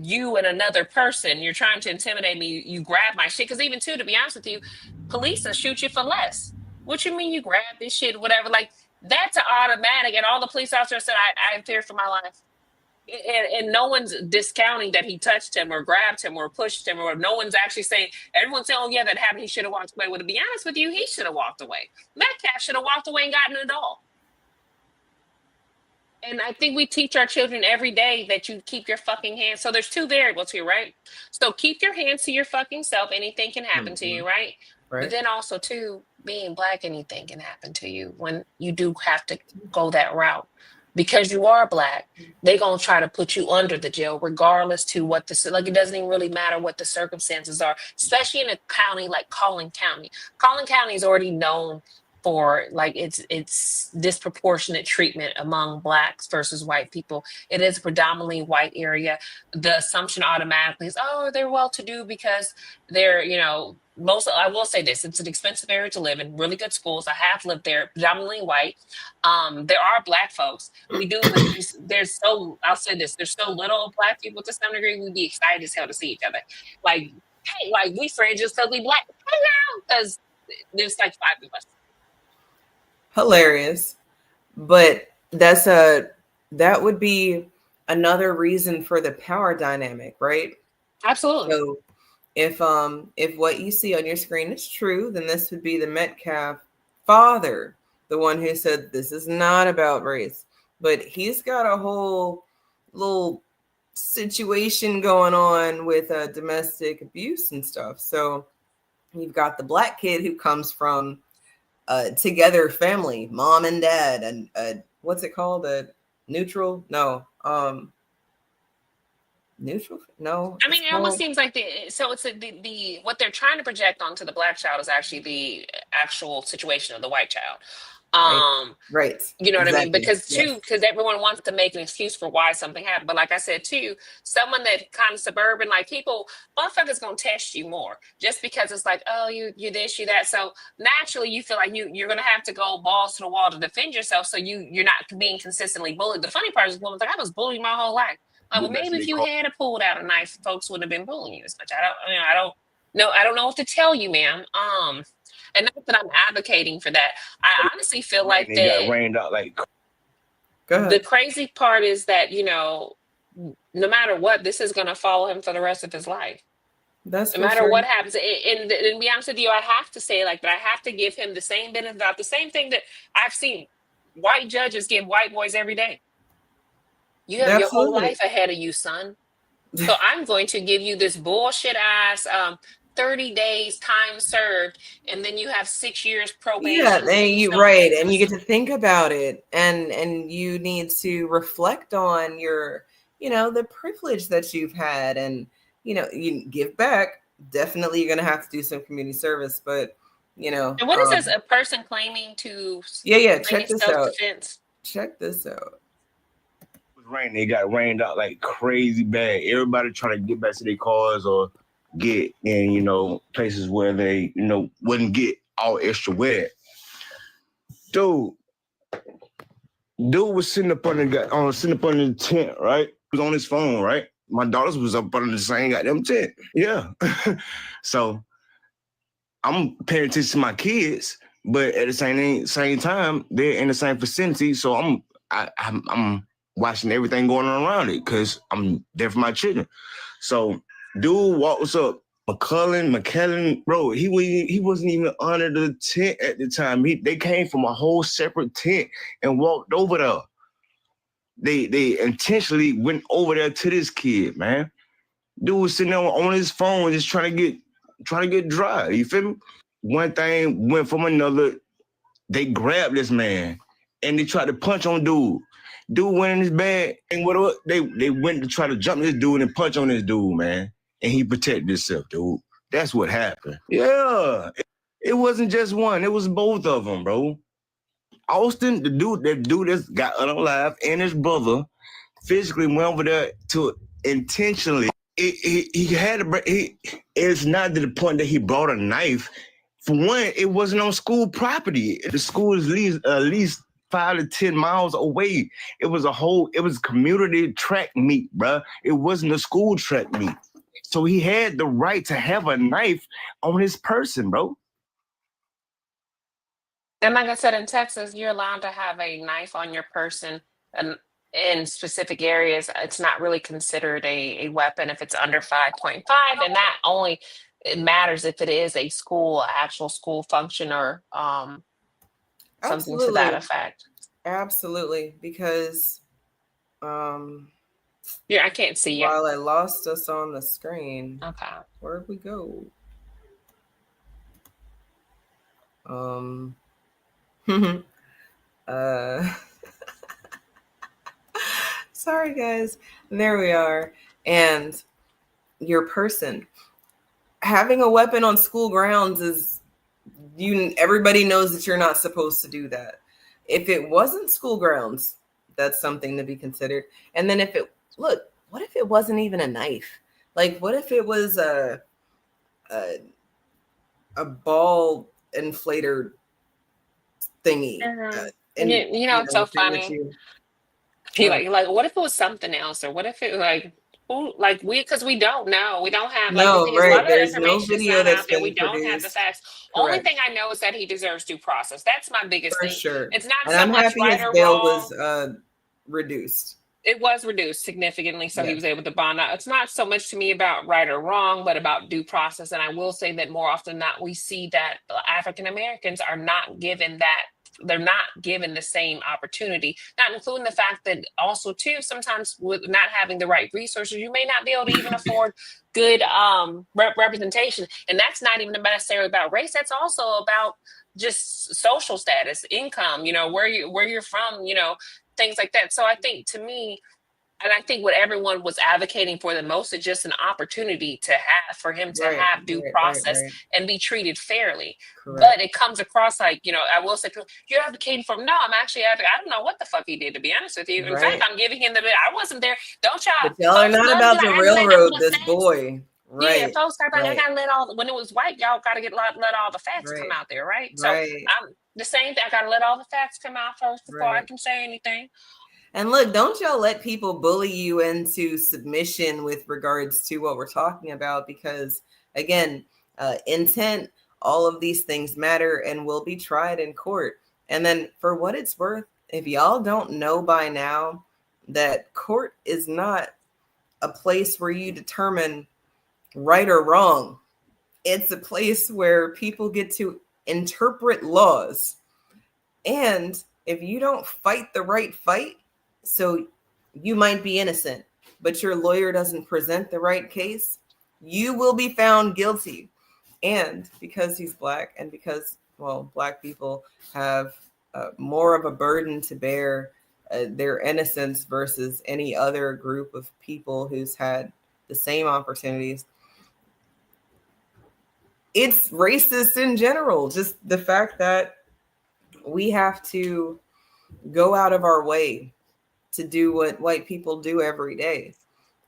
You and another person, you're trying to intimidate me. You grab my shit. Because even too, to be honest with you, police will shoot you for less. What you mean you grab this shit, whatever? Like, that's an automatic. And all the police officers said, I fear for my life. And no one's discounting that he touched him or grabbed him or pushed him, or no one's actually saying, everyone's saying, oh yeah, that happened. He should have walked away. Well, to be honest with you, he should have walked away. Metcalf should have walked away and gotten it all. And I think we teach our children every day that you keep your fucking hands. So there's two variables here, right? So keep your hands to your fucking self. Anything can happen to you, right? But then also too, being Black, anything can happen to you when you do have to go that route. Because you are Black, they're going to try to put you under the jail regardless to what it doesn't even really matter what the circumstances are, especially in a county like Collin County. Collin County is already known for like it's disproportionate treatment among Blacks versus white people. It is a predominantly white area. The assumption automatically is, oh, they're well-to-do because they're, I will say this, it's an expensive area to live in, really good schools. I have lived there, predominantly white. There are Black folks. We do, but I'll say this, there's so little Black people to some degree, we'd be excited as hell to see each other. Like, hey, like we friends just because we Black. Hey now, because there's like 5 of us. Hilarious. But that would be another reason for the power dynamic, right? Absolutely. So if what you see on your screen is true, then this would be the Metcalf father, the one who said this is not about race. But he's got a whole little situation going on with domestic abuse and stuff. So you've got the Black kid who comes from together family, mom and dad, and what's it called? A neutral? No. Neutral? No. I mean, it almost seems like it's the what they're trying to project onto the black child is actually the actual situation of the white child. Right. You know what I mean? Exactly. Because everyone wants to make an excuse for why something happened. But like I said, too, someone that kind of suburban, like people, motherfuckers gonna test you more just because it's like, oh, you this, you that. So naturally, you feel like you're gonna have to go balls to the wall to defend yourself. So you're not being consistently bullied. The funny part is, woman's like, I was bullied my whole life. Like, well, maybe if you had pulled out a knife, folks wouldn't have been bullying you as much. I don't know what to tell you, ma'am. And not that I'm advocating for that. I honestly feel like that got rained out like. The crazy part is that, no matter what, this is going to follow him for the rest of his life. That's no matter what happens. And to be honest with you, I have to say but I have to give him the same benefit of the same thing that I've seen white judges give white boys every day. You have your whole life ahead of you, son. So I'm going to give you this bullshit ass 30 days time served, and then you have 6 years probation. Yeah, and you get to think about it, and you need to reflect on your, the privilege that you've had, and you give back. Definitely, you're gonna have to do some community service, but And what is this? A person claiming to? Check this out. Check this out. Rain, they got rained out like crazy bad. Everybody trying to get back to their cars or get in, places where they, wouldn't get all extra wet. Dude was sitting up under the tent, right? He was on his phone, right? My daughters was up under the same goddamn tent. Yeah. So I'm paying attention to my kids, but at the same time, they're in the same vicinity. So I'm watching everything going on around it because I'm there for my children. So dude walks up, McKellen, bro, he wasn't even under the tent at the time. They came from a whole separate tent and walked over there. They intentionally went over there to this kid, man. Dude was sitting there on his phone just trying to get dry. You feel me? One thing went from another. They grabbed this man and they tried to punch on dude. Dude went in his bag and they went to try to jump this dude and punch on this dude, man. And he protected himself, dude. That's what happened. Yeah. It wasn't just one. It was both of them, bro. Austin, that dude that's got unalive, and his brother physically went over there to intentionally. It's not to the point that he brought a knife. For one, it wasn't on school property. The school is at least 5 to 10 miles away. It was a community track meet, bro. It wasn't a school track meet. So he had the right to have a knife on his person, bro. And like I said, in Texas, you're allowed to have a knife on your person, and in specific areas, it's not really considered a weapon if it's under 5.5, and that only it matters if it is a actual school function or something to that effect. Absolutely, because yeah, I can't see you. While I lost us on the screen. Okay. Where'd we go? Sorry guys. There we are. And your person having a weapon on school grounds is everybody knows that you're not supposed to do that. If it wasn't school grounds, that's something to be considered. And then what if it wasn't even a knife? Like, what if it was a ball inflator thingy? It's so funny. You're like, what if it was something else, or what if it because we don't know. We don't have There's no video that's been we don't have the facts. Only thing I know is that he deserves due process. That's my biggest thing. Sure. It's not and so I'm much happy right his or bail wrong. Was reduced. It was reduced significantly, so he was able to bond out. It's not so much to me about right or wrong, but about due process. And I will say that more often than not, we see that African Americans are not given that. They're not given the same opportunity, not including the fact that also too, sometimes with not having the right resources, you may not be able to even afford good representation. And that's not even necessarily about race. That's also about just social status, income, where you're from, things like that. So I think to me, And I think what everyone was advocating for the most is just an opportunity for him to have due process and be treated fairly. Correct. But it comes across like, I will say, you're advocating for him. No, I'm actually I don't know what the fuck he did, to be honest with you. In fact, I'm giving him I wasn't there. Don't y'all. But y'all are not about to railroad this boy. Right. Yeah, folks got I gotta let when it was white, y'all gotta let all the facts come out there, right? So I'm the same thing. I gotta let all the facts come out first before I can say anything. And look, don't y'all let people bully you into submission with regards to what we're talking about, because again, intent, all of these things matter and will be tried in court. And then for what it's worth, if y'all don't know by now that court is not a place where you determine right or wrong. It's a place where people get to interpret laws. And if you don't fight the right fight, so you might be innocent, but your lawyer doesn't present the right case, you will be found guilty. And because he's Black, and because, Black people have more of a burden to bear their innocence versus any other group of people who's had the same opportunities, it's racist in general. Just the fact that we have to go out of our way to do what white people do every day.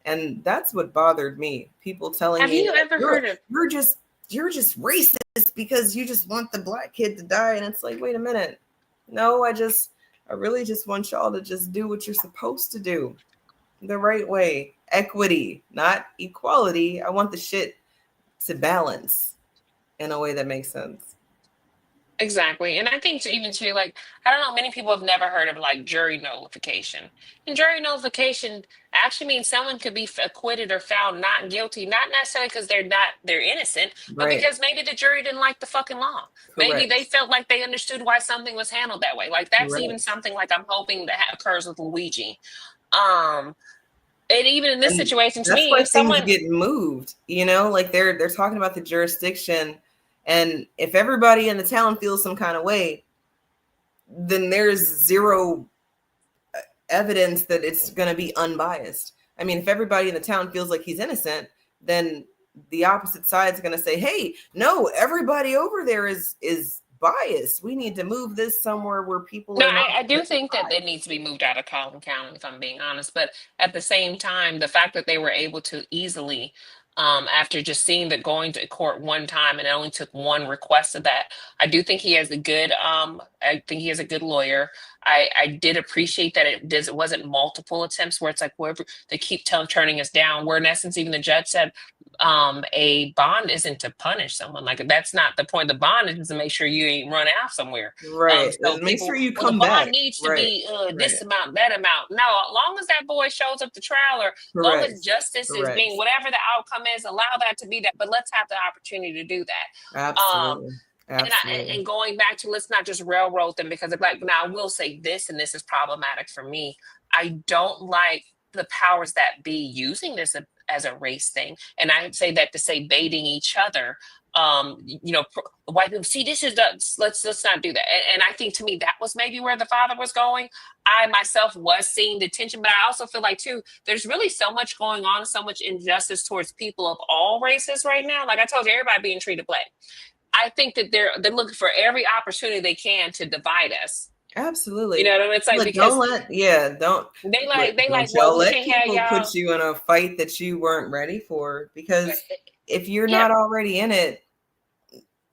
And that's what bothered me. People telling me, have you ever heard of you're just racist because you just want the Black kid to die. And it's like, wait a minute. No, I really just want y'all to just do what you're supposed to do the right way. Equity, not equality. I want the shit to balance in a way that makes sense. Exactly. And I think I don't know, many people have never heard of like jury nullification. And jury nullification actually means someone could be acquitted or found not guilty, not necessarily because they're innocent, but because maybe the jury didn't like the fucking law. Correct. Maybe they felt like they understood why something was handled that way. Like that's even something like I'm hoping that occurs with Luigi. And even in this situation, to me, if someone get moved, like they're talking about the jurisdiction. And if everybody in the town feels some kind of way, then there's zero evidence that it's going to be unbiased. I mean, if everybody in the town feels like he's innocent, then the opposite side is going to say, hey, no, everybody over there is biased. We need to move this somewhere where people are not. I do think that it needs to be moved out of Collin County, if I'm being honest. But at the same time, the fact that they were able to easily after just seeing that going to court one time and it only took one request of that. I do think he has a good lawyer. I did appreciate that it wasn't multiple attempts where it's like wherever they keep turning us down, where in essence even the judge said a bond isn't to punish someone. Like that's not the point. The bond is to make sure you ain't run out somewhere. Right. So make sure you come back. The bond needs to be this amount, that amount. No, as long as that boy shows up to trial, or as long as justice is being whatever the outcome is, allow that to be that. But let's have the opportunity to do that. Absolutely. And going back to, let's not just railroad them, because now I will say this, and this is problematic for me. I don't like the powers that be using this as a race thing. And I say that to say baiting each other. White people see this is let's not do that. And I think to me that was maybe where the father was going. I myself was seeing the tension, but I also feel like too, there's really so much going on, so much injustice towards people of all races right now. Like I told you, everybody being treated black. I think that they're looking for every opportunity they can to divide us. Absolutely. You know what I mean? It's like, but because don't let people put you in a fight that you weren't ready for, because if you're not already in it,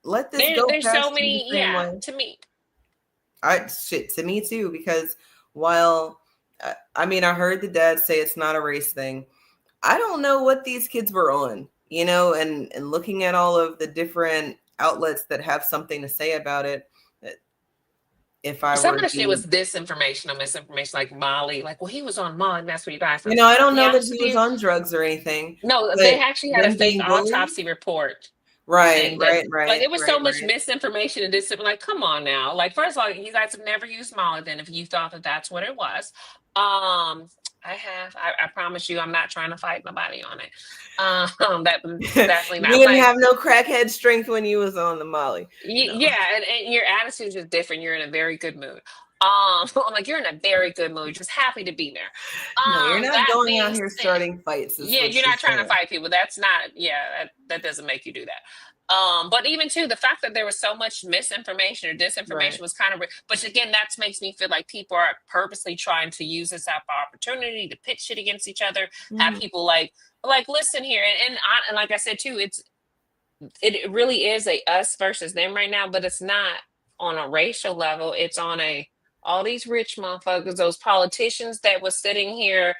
let this go. There's so many, to me. To me too, because while I heard the dad say it's not a race thing, I don't know what these kids were on, and looking at all of the different outlets that have something to say about it. If I some of the shit was disinformation or misinformation, like Molly, like, well, he was on Molly, and that's what he died from. I don't know that he was on drugs or anything. No, they actually had a fake autopsy report. Right. Like it was so much misinformation and this. Like, come on now. Like, first of all, you guys have never used Molly. Then, if you thought that that's what it was, I have. I promise you, I'm not trying to fight nobody on it. That definitely not. You didn't have no crackhead strength when you was on the Molly. Yeah, and your attitude is just different. You're in a very good mood. I'm like, you're in a very good mood, just happy to be there. No, you're not That going out being here said, starting fights. yeah, you're not trying to fight people. That's not, yeah, that doesn't make you do that. But even too, the fact that there was so much misinformation or disinformation was kind of, but again, that makes me feel like people are purposely trying to use this opportunity to pitch shit against each other, have people like listen here, and like I said too, it really is a us versus them right now, but it's not on a racial level. It's on all these rich motherfuckers, those politicians that was sitting here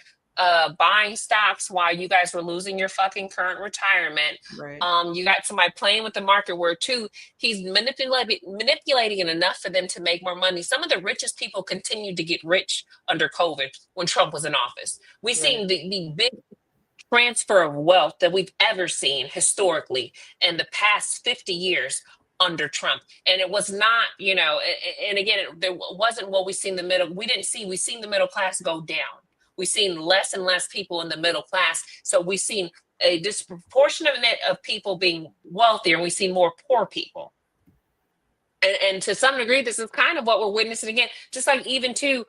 buying stocks while you guys were losing your fucking current retirement. Right. You got somebody playing with the market where too he's manipulating it enough for them to make more money. Some of the richest people continued to get rich under COVID when Trump was in office. We've seen the big transfer of wealth that we've ever seen historically in the past 50 years under Trump. And it was not, and again, there wasn't what we seen the middle. We've seen the middle class go down. We've seen less and less people in the middle class. So we've seen a disproportionate of people being wealthier, and we've seen more poor people. And to some degree, this is kind of what we're witnessing again. Just like even to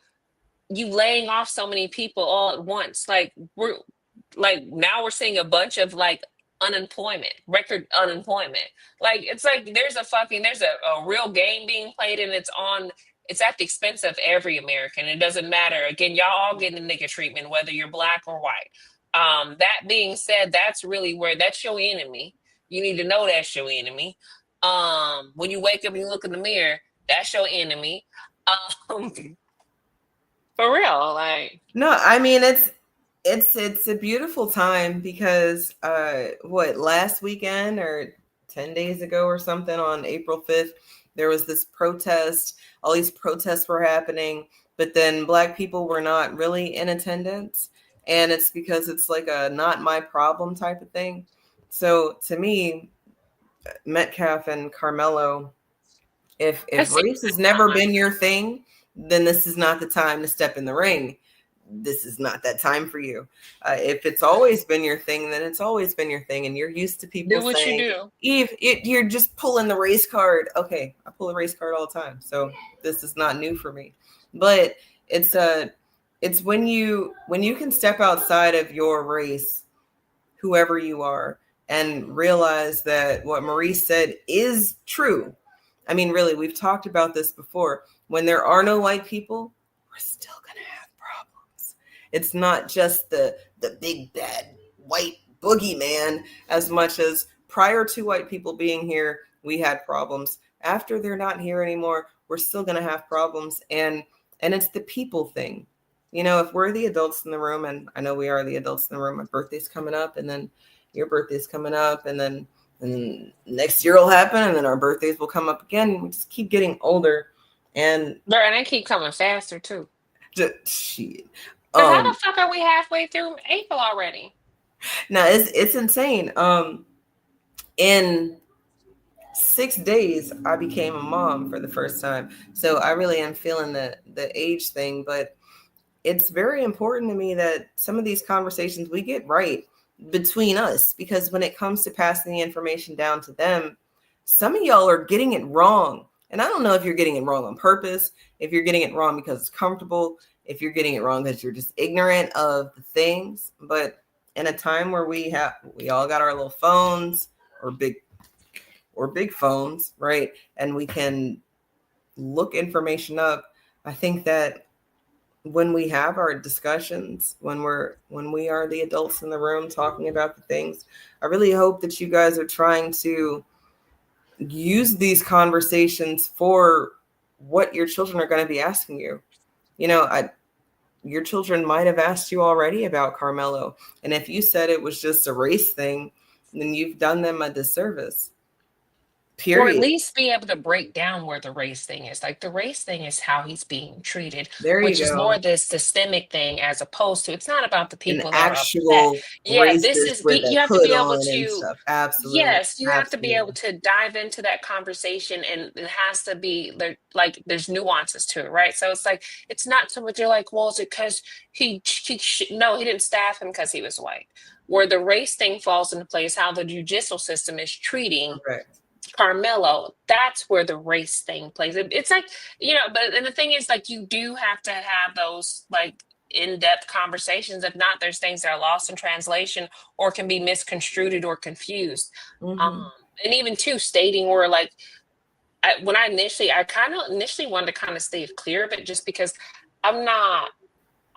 you laying off so many people all at once. Now we're seeing a bunch of unemployment, record unemployment. It's like there's a real game being played, and it's at the expense of every American. It doesn't matter. Again, y'all all getting the nigga treatment, whether you're black or white. That being said, that's really where that's your enemy. You need to know that's your enemy. When you wake up and you look in the mirror, that's your enemy. For real, no, I mean it's a beautiful time because last weekend or 10 days ago or something on April 5th, there was this protest. All these protests were happening, but then Black people were not really in attendance. And it's because it's like a not my problem type of thing. So to me, Metcalf and Carmelo, if race has never been your thing, then this is not the time to step in the ring. This is not that time for you. If it's always been your thing, then it's always been your thing. And you're used to people saying, Eve, you're just pulling the race card. Okay, I pull the race card all the time. So this is not new for me. But it's when you can step outside of your race, whoever you are, and realize that what Maurice said is true. I mean, really, we've talked about this before. When there are no white people, we're still going to have problems. It's not just the big bad white boogeyman as much as prior to white people being here, we had problems. After they're not here anymore, we're still going to have problems. And it's the people thing. If we're the adults in the room, and I know we are the adults in the room, my birthday's coming up, and then your birthday's coming up, and then next year will happen, and then our birthdays will come up again. We just keep getting older. And they keep coming faster too. Shit. How the fuck are we halfway through April already? No, it's insane. In 6 days, I became a mom for the first time. So I really am feeling the age thing, but it's very important to me that some of these conversations we get right between us, because when it comes to passing the information down to them, some of y'all are getting it wrong. And I don't know if you're getting it wrong on purpose, if you're getting it wrong because it's comfortable, if you're getting it wrong because you're just ignorant of the things. But in a time where we all got our little phones or big phones, right? And we can look information up. I think that when we have our discussions, when we are the adults in the room talking about the things, I really hope that you guys are trying to use these conversations for what your children are going to be asking you. Your children might have asked you already about Carmelo. And if you said it was just a race thing, then you've done them a disservice. Period. Or at least be able to break down where the race thing is. Like the race thing is how he's being treated, which is more this systemic thing as opposed to, it's not about the people that actual are upset. Yeah, this is, you have to be able to, absolutely. Yes, you have to be able to dive into that conversation, and it has to be like there's nuances to it, right? So it's like, it's not so much you're like, well, is it because no, he didn't staff him because he was white. Where the race thing falls into place, how the judicial system is treating Carmelo, that's where the race thing plays. It's like, but and the thing is, like, you do have to have those like in-depth conversations. If not, there's things that are lost in translation or can be misconstrued or confused. And even too, stating where like I kind of initially wanted to kind of stay clear of it, just because I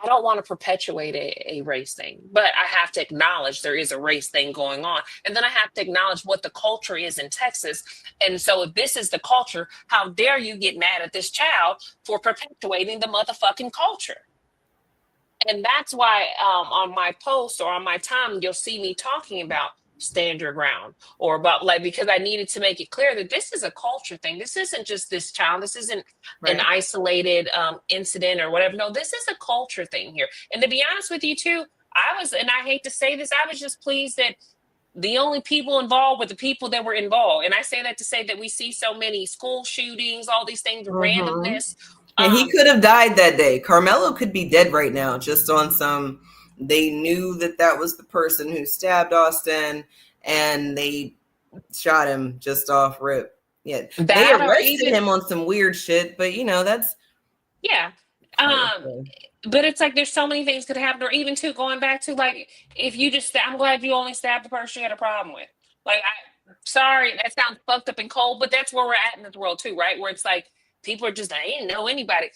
don't want to perpetuate a race thing, but I have to acknowledge there is a race thing going on. And then I have to acknowledge what the culture is in Texas. And so if this is the culture, how dare you get mad at this child for perpetuating the motherfucking culture? And that's why on my post or on my time, you'll see me talking about stand your ground, or about like, because I needed to make it clear that this is a culture thing. This isn't just this child. This isn't an isolated incident or whatever. No, this is a culture thing here. And to be honest with you too, and I hate to say this, I was just pleased that the only people involved were the people that were involved. And I say that to say that we see so many school shootings, all these things, randomness. And he could have died that day. Carmelo could be dead right now, just on some. They knew that was the person who stabbed Austin, and they shot him just off rip. Yeah, they arrested him on some weird shit, but that's but it's like there's so many things could happen, or even too going back to like if you just I'm glad you only stabbed the person you had a problem with. Like sorry, that sounds fucked up and cold, but that's where we're at in this world too, right? Where it's like people are just, I didn't know anybody.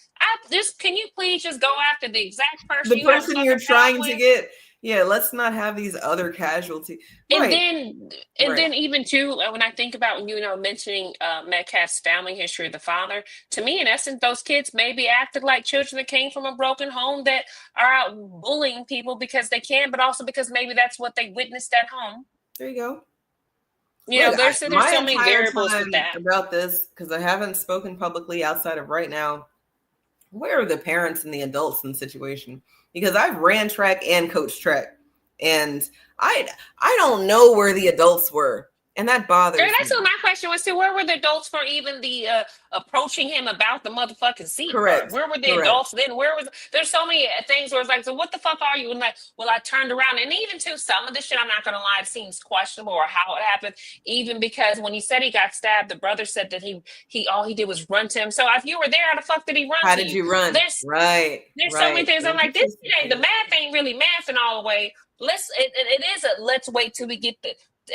Can you please just go after the exact person? The person you're trying to get. Yeah, let's not have these other casualties. And then even too, when I think about, mentioning Metcalf's family history of the father, to me, in essence, those kids maybe acted like children that came from a broken home that are out bullying people because they can, but also because maybe that's what they witnessed at home. There you go. There's so many variables with that. About this, because I haven't spoken publicly outside of right now. Where are the parents and the adults in the situation? Because I've ran track and coached track, and I don't know where the adults were, and that bothers me. That's what my question was too. Where were the adults for even the approaching him about the motherfucking seat? Correct. Where were the adults then? There's so many things where it's like, so what the fuck are you? And like, well, I turned around, and even to some of this shit, I'm not gonna lie, it seems questionable or how it happened. Even because when he said he got stabbed, the brother said that he all he did was run to him. So if you were there, how the fuck did he run? How did you run? There's so many things. I'm like, this ain't the math ain't really mathing all the way. Let's wait till we get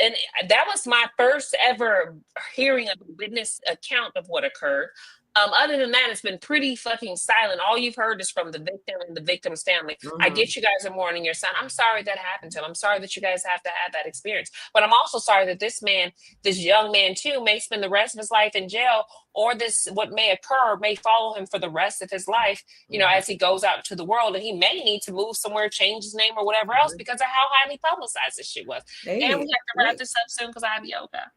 and that was my first ever hearing of a witness account of what occurred. Other than that, it's been pretty fucking silent. All you've heard is from the victim and the victim's family. I get you guys are mourning your son. I'm sorry that happened to him. I'm sorry that you guys have to have that experience. But I'm also sorry that this young man too, may spend the rest of his life in jail, or what may occur may follow him for the rest of his life, as he goes out to the world. And he may need to move somewhere, change his name or whatever else because of how highly publicized this shit was. And we have to wrap this up soon because I have yoga.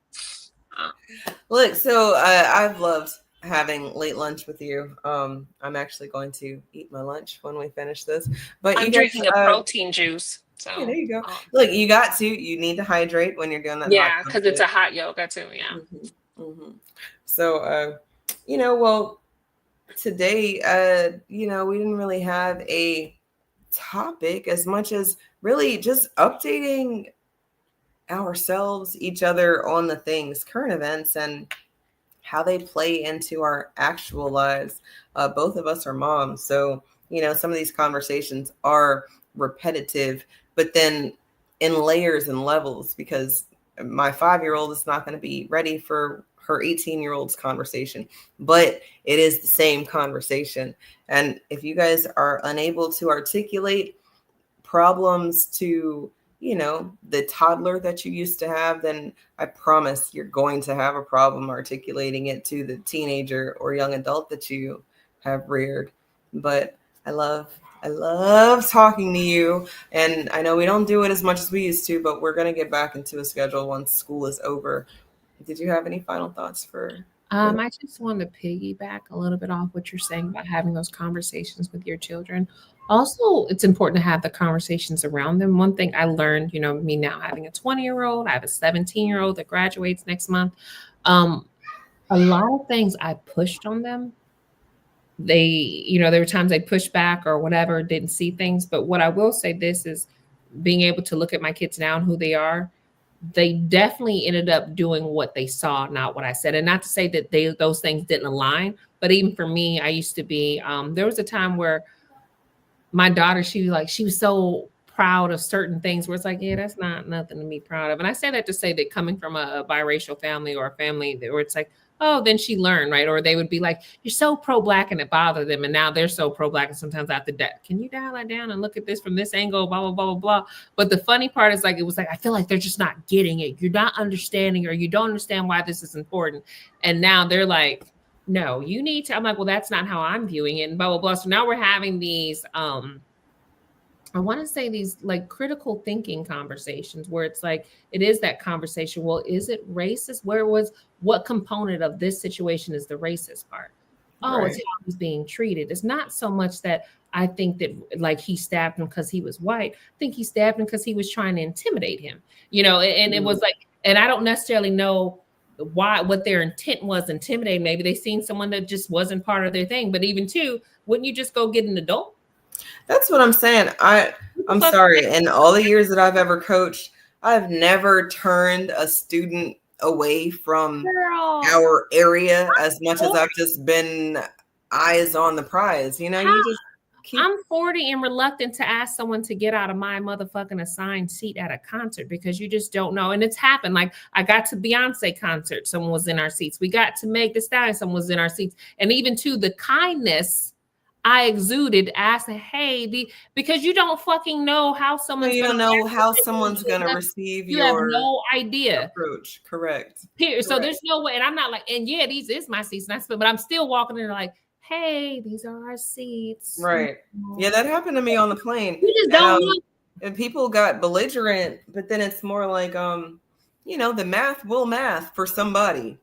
Look, so I've loved having late lunch with you. I'm actually going to eat my lunch when we finish this. But I'm drinking a protein juice. So there you go. Look, you need to hydrate when you're doing that. Yeah, because it's a hot yoga too. Yeah. So well, today, we didn't really have a topic as much as really just updating ourselves, each other on the things, current events, and how they play into our actual lives. Both of us are moms. So, some of these conversations are repetitive, but then in layers and levels, because my 5-year-old is not going to be ready for her 18-year-old's conversation, but it is the same conversation. And if you guys are unable to articulate problems to the toddler that you used to have, then I promise you're going to have a problem articulating it to the teenager or young adult that you have reared. But I love talking to you. And I know we don't do it as much as we used to, but we're going to get back into a schedule once school is over. Did you have any final thoughts for? I just want to piggyback a little bit off what you're saying about having those conversations with your children. Also, it's important to have the conversations around them. One thing I learned, me now having a 20-year-old, I have a 17-year-old that graduates next month. A lot of things I pushed on them. There were times they pushed back or whatever, didn't see things. But what I will say this is being able to look at my kids now and who they are. they definitely ended up doing what they saw, not what I said. And not to say that those things didn't align, but even for me, I used to be, there was a time where my daughter, she was so proud of certain things where it's like, yeah, that's not nothing to be proud of. And I say that to say that coming from a biracial family or a family where it's like, oh, then she learned, right? Or they would be like, you're so pro-Black, and it bothered them. And now they're so pro-Black. And sometimes I have to, can you dial that down and look at this from this angle, blah, blah, blah, blah, blah. But the funny part is like, it was like, I feel like they're just not getting it. You're not understanding, or you don't understand why this is important. And now they're like, no, you need to. I'm like, well, that's not how I'm viewing it, and blah, blah, blah. So now we're having these, I want to say these like critical thinking conversations where it's like, it is that conversation. Well, is it racist? What component of this situation is the racist part? Oh, right. It's how he's being treated. It's not so much that I think that like he stabbed him because he was white. I think he stabbed him because he was trying to intimidate him, and it was like, and I don't necessarily know what their intent was, intimidating. Maybe they seen someone that just wasn't part of their thing. But even too, wouldn't you just go get an adult? That's what I'm saying. I'm sorry. In all the years that I've ever coached, I've never turned a student away from our area as much as I've just been eyes on the prize. You just keep. I'm 40 and reluctant to ask someone to get out of my motherfucking assigned seat at a concert because you just don't know. And it's happened. Like I got to Beyonce concert, someone was in our seats. We got to Meg Thee Stallion, someone was in our seats. And even to the kindness I exuded, asking, hey, because you don't fucking know how someone's going to receive you have no idea approach. Correct. So there's no way. And I'm not like, and yeah, these is my seats, but I'm still walking in like, hey, these are our seats. Right. Yeah, that happened to me on the plane. You just don't know. And people got belligerent, but then it's more like, the math will math for somebody.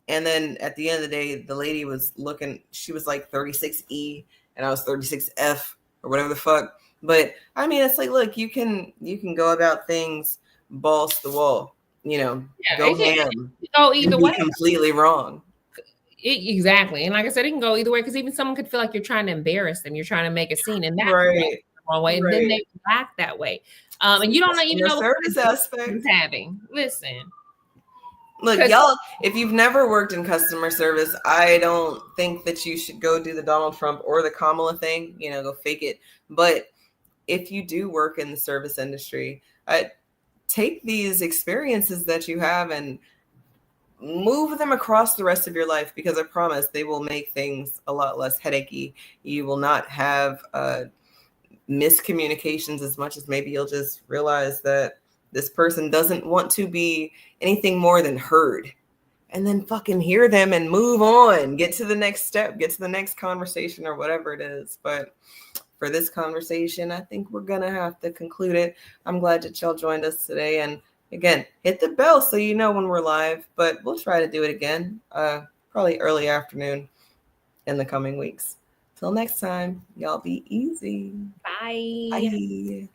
And then at the end of the day, the lady was looking, she was like 36E. And I was 36F or whatever the fuck. But I mean, it's like, look, you can go about things balls to the wall, go ham. Go either way. Completely wrong. Exactly. And like I said, it can go either way because even someone could feel like you're trying to embarrass them. You're trying to make a scene, and that's the wrong way. And then they act that way. And you don't even know what service aspect having. Listen. Look, y'all, if you've never worked in customer service, I don't think that you should go do the Donald Trump or the Kamala thing, go fake it. But if you do work in the service industry, take these experiences that you have and move them across the rest of your life, because I promise they will make things a lot less headachy. You will not have miscommunications as much as maybe you'll just realize that this person doesn't want to be anything more than heard, and then fucking hear them and move on, get to the next step, get to the next conversation or whatever it is. But for this conversation, I think we're going to have to conclude it. I'm glad that y'all joined us today. And again, hit the bell so you know when we're live, but we'll try to do it again, probably early afternoon in the coming weeks. Till next time, y'all be easy. Bye. Bye.